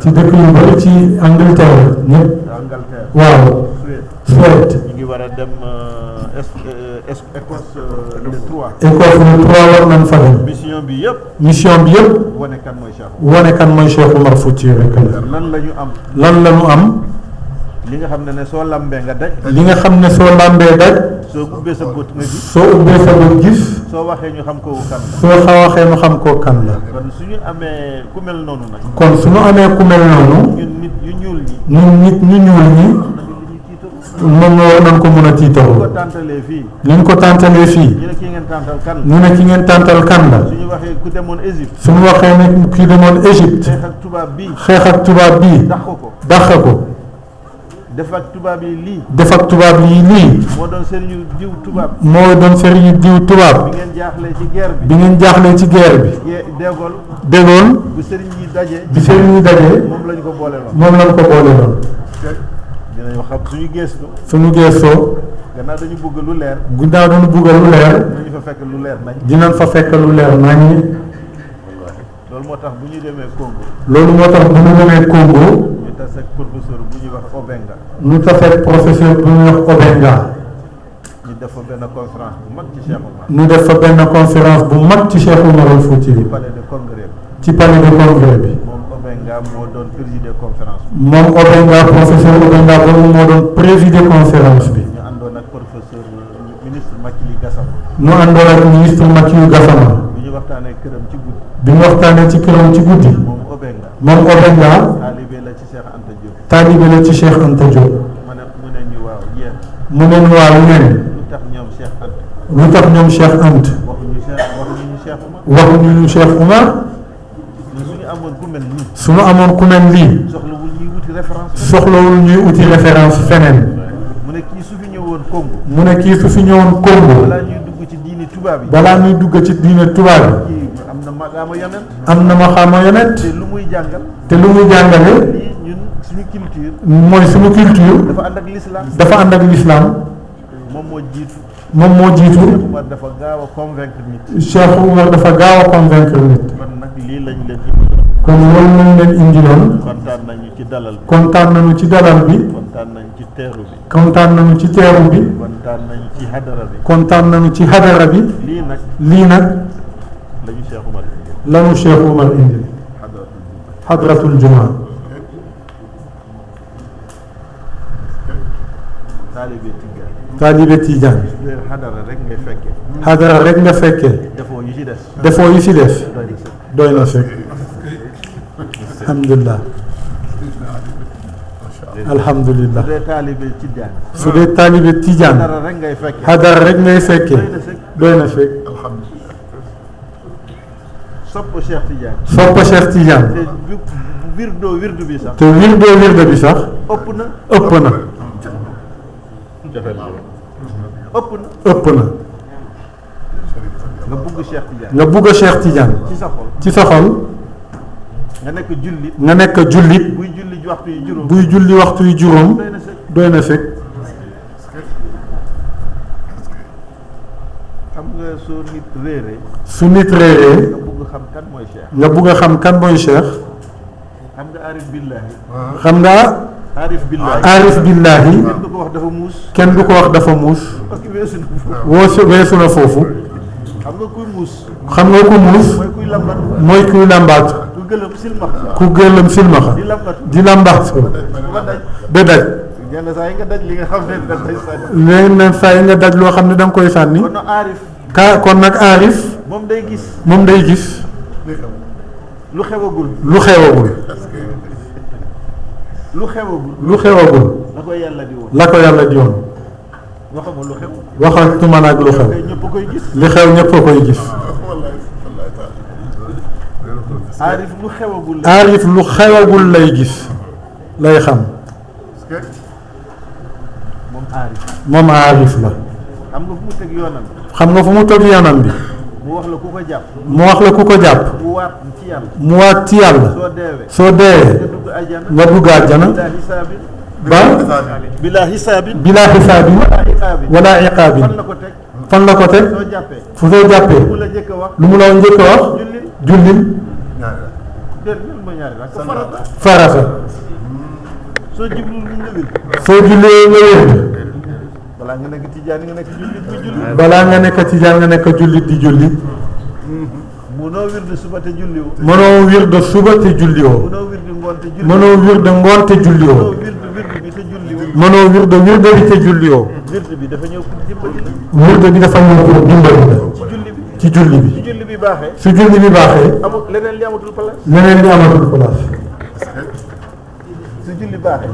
ci dëkk yu bëri ci Angleterre ñëpp waaw Suède ñu ngi war a dem Écosse le 3 war nañ fa dem mission bi yëpp wane kan mooy Cheikh Oumar Fouti rek la lan la ñu am li nga xam ne soo lambee nga daj soo ubbee sa bët nga gis soo waxee ñu xam koo kan la kon suñu amee ku mel noonu ñun nit ñu ñuul ñi moom war nañ ko mën a tiitaroo ñu ko tàntalee fii ñu ne ki ngeen tàntal kan la suñu waxee ne ki demoon Égypte xeex ak tubaab bii dàq ko def ak tubaab yi lii moo doon sëriñu diw tubaab bi ngeen jaaxlee ci guerre bi dégool bi sëriñ yi dajee moom lañ ko boole loon dinañ wax suñu gëstoo gannaaw dañu bëgg lu leer dinañ fa fekk lu leer nañ loolu moo tax bu ñu demee Congo ñu tase ak professeur bu ñuy wax Obenga ñu def fa benn conférence bu mag ci Cheikh Oumar Fouti ci palais de congrès bi moom Obenga moo doon présider conférence professeur Obenga boobu moo doon présider conférence bi ñu àndoon ak professeur ministre Macky Gassama bi ñu waxtaanee këram ci guddi moom Obenga taalibe la ci Cheikh Anta Diop mu ne ñu waaw yéen lu tax ñoom Cheikh Anta waxuñu ñu Cheikh Oumar suñu amoon ku mel nii soxlawul ñuy uti référence feneen mu ne kii su fi ñëwoon Congo balaa ñuy dugg ci diine tubaab bi am na maqaama yonent te lu muy jàngale suñu culture mooy suñu culture dafa ànd ak l'islam moom moo jiitu Cheikh Oumar dafa gaaw a convaincre nit kon nag lii lañ leen kon loolu lañ leen indiloon kontaan nañu ci dalal bi kontaan nañu ci teeru bi kontaan nañu ci hadara bi lii nag lañu Cheikh Oumar indi hadratul jumaa taalibe Tijaan hadara rek nga fekkee defoo yi ci des doy na fekk alhamdulillah su dee taalibe Tijaan hadara rek ngay fekkee doy na fekk sopp Cheikh Tidiane te wirdo bi sax ëpp na nga bugg Cheikh Tidiane ci sa xol nga nekk jullit buy julli waxtu yu juróom doy na fekk su nit réeree nga bugg a xam kan mooy Cheikh aarif billahi. xam nga aarif billahi. aarif billahi kenn du ko wax dafa muus. kenn du ko wax dafa muus. parce que weesu weesu na na foofu. foofu. xam nga kuy muus. xam nga ku muus mooy kuy lambat. mooy kuy làmbaat ku gëlëm silmaxa. ku gëlëm silmaxa di lambat. di làmbaat ba daj. ba daj yenn saa yi nga daj li nga xam ne da ngay sànni. léegi nag saa yi nga daj loo xam ne da nga koy sànni kon nag aarif. kon nag aarif moom day gis. moom day gis lu xewagul. lu xewagul lu xewagul. lu xewagul la ko yàlla di woon. la ko yàlla di woon waxuma lu xew. waxatuma nag lu xew tey ñëpp koy gis. li xew ñëpp a koy gis aarif lu xewagul. aarif lu xewagul lay gis lay xam moom aarif. moom aarif la xam nga fu mu teg yoonam. xam nga fu mu toog yoonam bi mu wax la ku ko jàpp. mu wax la ku ko jàpp mu waat ci yàlla. mu waat ci yàlla soo deewee. soo deewee nga dugg ajjana. nga dugg àjjana bilaa hisaabin. ba bilaa hisaabin. bilaa xisaabin bilaa iqaabin. wala iqaabin fan la ko teg. fan la ko teg soo jàppee. fu soo jàppee mu la njëkk a wax. lu mu la njëkk a wax jullil. jullil déedéet lan mooy ñaari rakk farata. farata soo jublu lu nga wir. soo jullee nga wér balaa nga nekk tijaan nga nekk jullit bi julli. balaa nga nekk tijaan nga nekk jullit di julli munoo wir de suba te julli woo. mënoo wir de suba te julli woo munoo wir de ngoon te julli. mënoo wir de ngoon te julli munoo woo wir bi te julli woo. mënoo wir de wir bi te julli woo wird bi dafa ñëw pour dimbali la. wir bi dafa ñëw pour dimbali la ci julli bi. ci julli bi ci julli bi baaxee. su julli bi baaxee amul leneen li amatul place. leneen li amatul place su julli baaxee.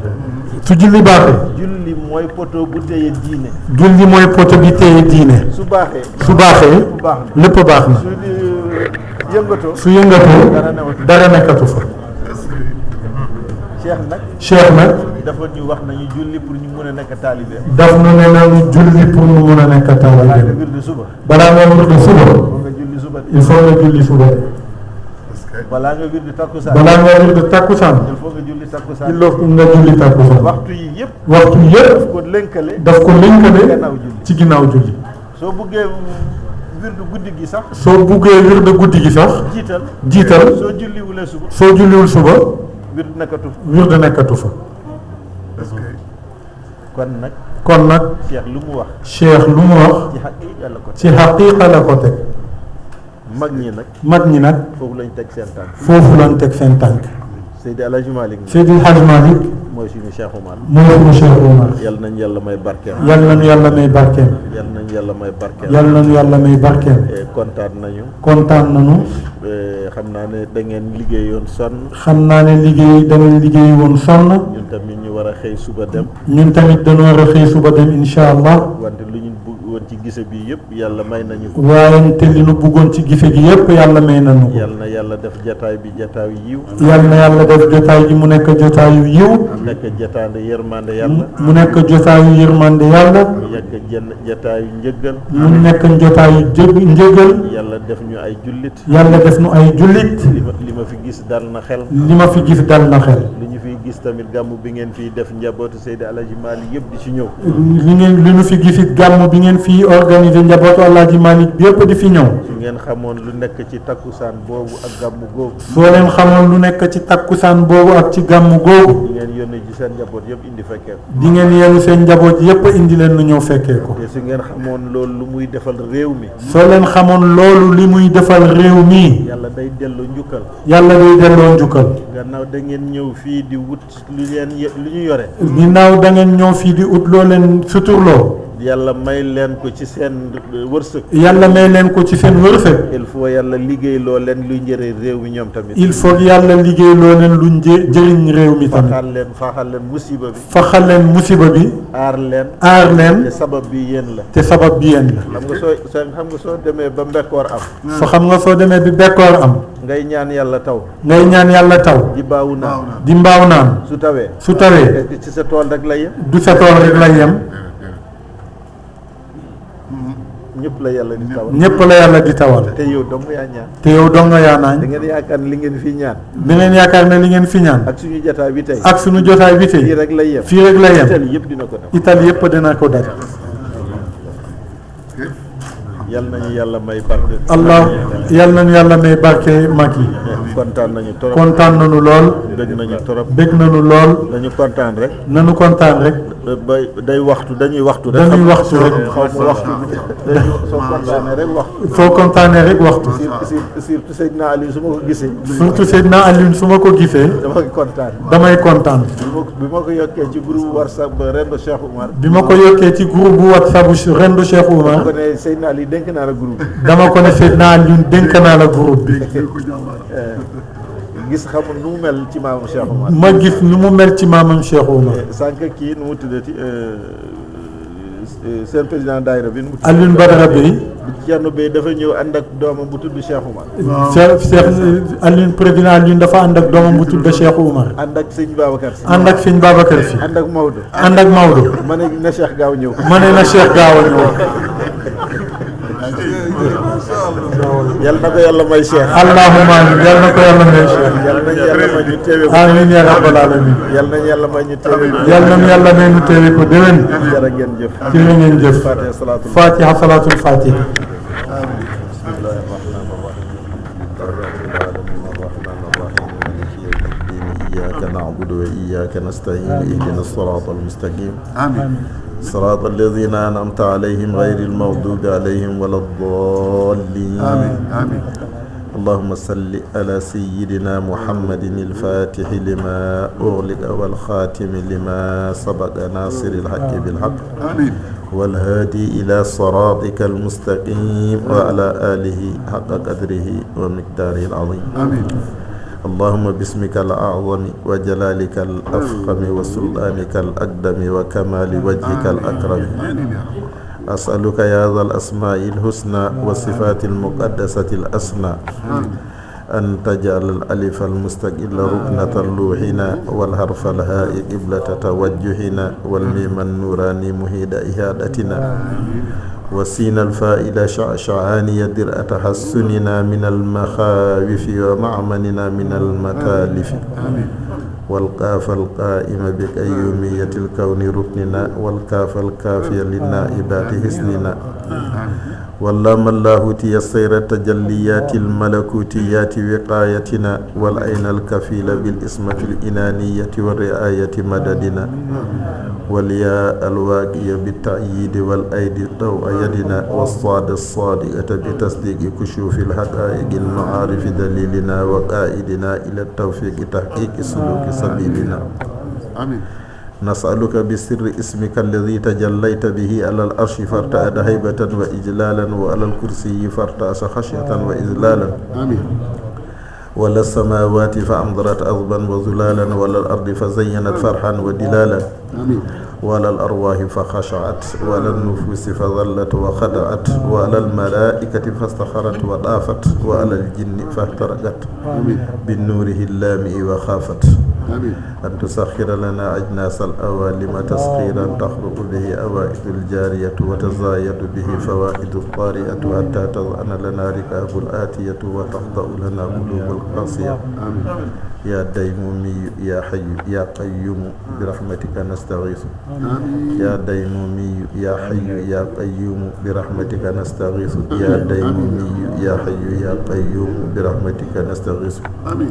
su julli baaxee julli mooy poto bu téye diine. julli mooy poto bi téye diine su baaxee. su baaxee baax na. lépp baax na su yëngatoo. su yëngatoo dara nekkatu fa Cheikh nag. cheikh nag dafa ñu wax nañu julli pour ñu mën a nekk taalibe. daf nu ne nañu julli pour mu mun a nekk balaa nga taalibe wir de suba. balaa nga wir de suba foog nga julli suba. il faut nga julli suba balaa nga wir de takkusaan. balaa nga wir de takkusaan il faut nga julli takkusaan. il faut nga julli takkusaan waxtu yi yëpp. waxtu yëpp ko lënkale. daf ko lënkale gannaaw julli. ci ginnaaw julli soo buggee wirdu guddi gi sax. soo buggee wir de guddi gi sax jiital soo julliwulee suba. soo julliwul suba wirdu nekkatu. wir de nekkatu fa kon nag. kon nag Cheikh lu mu wax. cheikh lu mu wax ci xaqiiqa la ko. ci xaqiiqa la ko teg mag ñi nag. mag ñi nag foofu lañ teg seen tànk. foofu lañ teg seen tànk Seydi El Hadji Malick Seydi El Hadji Malick mooy suñu Cheikh Oumar. mooy suñu Cheikh Oumar yal nañ yàlla may barkeem. yal nañu yàlla may barkeem yal nañ yàlla may barkeem. yal nañu yàlla may barkeem kontaan nañu. kontaan nañu xam naa ne da ngeen liggéeyoon sonn. xam naa ne liggéey danañ liggéey woon sonn ñun tamit ñu war a xëy suba dem. ñun tamit dañoo war a xëy suba dem incha allah wante lu ñu bëgg woon ci gise bi yëpp yàlla may nañu ko. waaye te li nu bëggoon ci gise gi yépp yàlla may nañu ko yal na yàlla def jataay bi jataayu yiw. yal na yàlla def jotaay gi mu nekk jotaayu yiw nekk jataande yërmande yàlla. mu nekk jotaayu yërmande yàlla mu nekk jataayu njëggal. mu nekk jotaayu njëgal yàlla def ñu ay jullit. yàlla def nu ay jullit li ma fi gis dal na xel. li ma fi gis dal na xel li ñu fiy gis tamit gàmm bi ngeen fiy def njabootu Seydi El Hadji Malick yëpp di ci ñëw. li nu fi gisit gàmm bi ngeen fii organiser njabootu Alaaji Malick bi yëpp di fi ñëw su ngeen xamoon lu nekk ci takkusaan boobu ak gàmm googu. soo leen xamoon lu nekk ci takkusaan boobu ak ci gàmm googu di ngeen yónnee ci seen njaboot yëpp indi fekkee ko. di ngeen yenu seen njaboot yëpp indi leen nu ñëw fekkee ko te su ngeen xamoon loolu lu muy defal réew mi. soo leen xamoon loolu li muy defal réew mi yàlla day delloo njukkal. yàlla day delloo njukkal gannaaw da ngeen ñëw fii di wut lu ñu yore. ginnaaw da ngeen ñëw fii di ut loo leen suturloo yàlla may leen ko ci seen wërsëg. yàlla may leen ko ci seen wërsëg il faut yàlla liggéey loo leen luy njëriñ réew mi ñoom tamit. il faut yàlla liggéey loo leen lu jëriñ réew mi tamit faxal leen musiba bi. faxal leen musiba bi aar leen te sabab bi yéen la. te sabab bi yéen la xam nga soo demee ba mbekkoor am. xam nga soo demee bi bekkoor am ngay ñaan yàlla taw. ngay ñaan yàlla taw di baawu naan. di mbaaw naan su tawee. ci sa tool rek la yem. du sa tool rek lay yem ñëpp la yàlla di tawal. ñëpp la yàlla di tawal te yow dong yaa ñaan. te yow dong yaa naañ da ngeen yaakaar ne li ngeen fi ñaan. da ngeen yaakaar ne li ngeen fi ñaan ak suñu jotaay bi tey. ak suñu jotaay bi tey fii rek la yem. fii rek la yem Italie yëpp dina ko def. Italie yëpp dina ko def yal nañu yàlla may barke. allah yal nañu yàlla may barke mag yi. kontaan nañu trop. kontaan nañu lool. bëgg nañu trop. bëgg nañu lool. dañu kontaan rek. nañu kontaan rek. day waxtu dañuy waxtu rek. dañuy waxtu rek. xaw ma waxtu soo kontaanee rek waxtu. soo kontaanee rek waxtu. surtout Seydina Aliou su ma ko gisee. surtout Seydina Aliou su ma ko gisee. damay kontaan. damay kontaan. bi ma ko yokkee ci groupe WhatsApp Rendo Cheikh Oumar. bi ma ko yokkee ci groupe WhatsApp Rendo Cheikh Oumar. dama ko ne Seydina Aliou dénk naa la groupe bi. dama ko ne Seydina Aliou dénk naa la groupe bi. gis xamul nu mu mel ci maamam Cheikh Oumar. ma gis nu mu mel ci maamam Cheikh Oumar. sànq kii nu mu tuddati seen président daayira bi nu mu tuddati. Alioune Badara Bey. Thierno Bey dafa ñëw ànd ak doomam bu tudd Cheikh Oumar. Cheikh Alioune président Alioune dafa ànd ak doomam bu tudd Cheikh Oumar. ànd ak sëñ Babacar Si. ànd ak sëñ Babacar Si. ànd ak Maodo. ànd ak Maodo. ma ne na Cheikh gaaw ñëw. ma ne na Cheikh gaaw a ñëw. yal na ko yàlla may Cheikh. allahumma amiin yal na ko yàlla may Cheikh. yal nañu yàlla may ñu teewe ko. amiin ya rabbal alamin. yal nañu yàlla may ñu teewe ko. yal nañu yàlla may ñu teewe ko déwén. jërë ngeen jëf. jërë ngeen jëf. Fatiha salaatul Fatiha. إياك نعبد وإياك نستعين اهدنا الصراط المستقيم آمين صراط الذين أنعمت عليهم غير المغضوب عليهم ولا الضالين آمين آمين اللهم صل على سيدنا محمد الفاتح لما أغلق والخاتم لما سبق ناصر الحق بالحق آمين والهادي إلى صراطك المستقيم وعلى آله حق قدره ومقداره العظيم آمين اللهم باسمك الأعظم وجلالك الأفخم وسلطانك الأقدم وكمال وجهك الأكرم أسألك يا ذا الأسماء الحسنى والصفات المقدسة الأسنى أن تجعل الألف المستقل ركنة لوحنا والحرف الهاء قبلة توجهنا والميم النوراني مهيد إهادتنا وسين الفائدة شعشعانية درء تحسننا من المخاوف ومعمننا من المتالف والقاف القائم بقيومية الكون ركننا والكاف الكافية للنائبات حسننا واللام اللاهوتي السير تجليات الملكوتيات وقايتنا والعين الكفيل بالإسمة الإنانية والرعاية مددنا والياء الواقية بالتأييد والأيدي ضوء يدنا والصاد الصادقة بتصديق كشوف الحقائق المعارف دليلنا وقائدنا إلى التوفيق تحقيق سلوك سبيلنا آمين نسألك بسر اسمك الذي تجليت به على الأرش فارتأد هيبة وإجلالا وعلى الكرسي فارتأس خشية وإذلالا آمين ولا السماوات فأمطرت أضبا وذلالا ولا الأرض فزينت فرحا ودلالا آمين ولا الأرواح فخشعت ولا النفوس فظلت وخدعت ولا الملائكة فاستخرت وطافت وعلى الجن فاحترقت بالنوره اللامئ وخافت آمين أن تسخر لنا أجناس الأوالم تسخيرا تخرق به أوائد الجارية وتزايد به فوائد الطارئة حتى تظأن لنا ركاب الآتية وتخطأ لنا قلوب القاسية آمين يا ديمومي يا حي يا قيوم برحمتك نستغيث يا ديمومي يا حي يا قيوم برحمتك نستغيث يا ديمومي يا حي يا قيوم برحمتك نستغيث آمين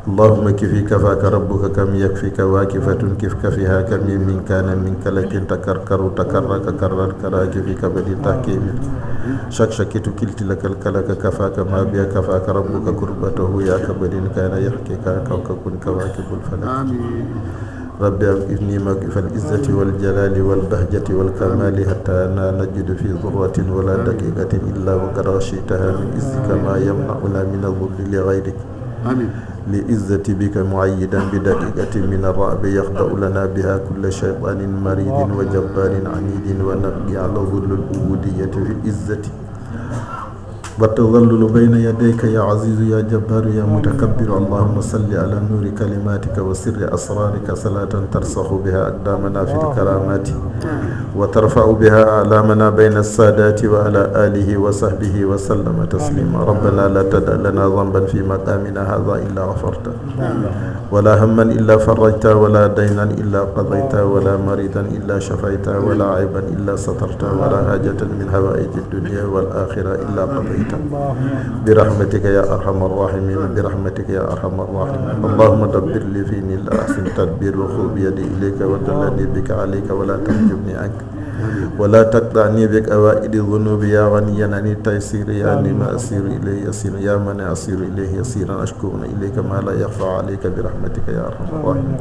اللهم كفي كفاك ربك كم يكفيك واكفة كف كفيها كم من كان من كلك تكركر تكرك كرر كراك في كبد تحكيم شكشكت كلت لك الكلك كفاك ما بيا كفاك ربك كربته يا كبد كان يحكيك كوكب كواكب الفلك آمين ربي أوقفني موقف العزة والجلال والبهجة والكمال حتى لا نجد في ذرة ولا دقيقة إلا وقد غشيتها من عزك ما يمنعنا من الظل لغيرك آمين لعزة بك معيدا بدقيقة من الرعب يخضع لنا بها كل شيطان مريد وجبار عنيد ونبقي على ظل العبودية في العزة والتظلل بين يديك يا عزيز يا جبار يا متكبر. اللهم صل على نور كلماتك وسر أسرارك صلاة ترسخ بها أقدامنا في الكرامات وترفع بها أعلامنا بين السادات وعلى آله وصحبه وسلم تسليما. ربنا لا تدع لنا ذنبا في مقامنا هذا إلا غفرته ولا هما إلا فرجته ولا دينا إلا قضيته ولا مريضا إلا شفيته ولا عيبا إلا سترته ولا حاجة من هوائج الدنيا والآخرة إلا قضيته برحمتك يا أرحم الراحمين برحمتك يا أرحم الراحمين. اللهم دبر لي فيني لا أحسن تدبير وخذ بيدي إليك ودلني بك عليك ولا تحجبني عنك ولا تقطعني بك أوائد الذنوب يا غنيا عن التيسير يا لما أسير إليه يسير يا من أسير إليه يسيرا أشكو إليك ما لا يخفى عليك برحمتك يا أرحم الراحمين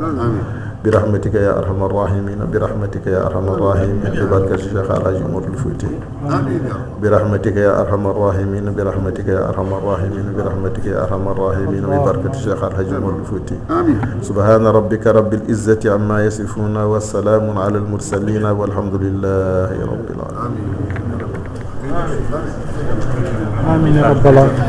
برحمتك يا أرحم الراحمين برحمتك يا أرحم الراحمين ببركة الشيخ الحاج عمر الفوتي برحمتك يا أرحم الراحمين برحمتك يا أرحم الراحمين برحمتك يا أرحم الراحمين ببركة الشيخ الحاج عمر الفوتي. سبحان ربك رب العزة عما يصفون والسلام على المرسلين والحمد لله رب العالمين. آمين يا رب العالمين.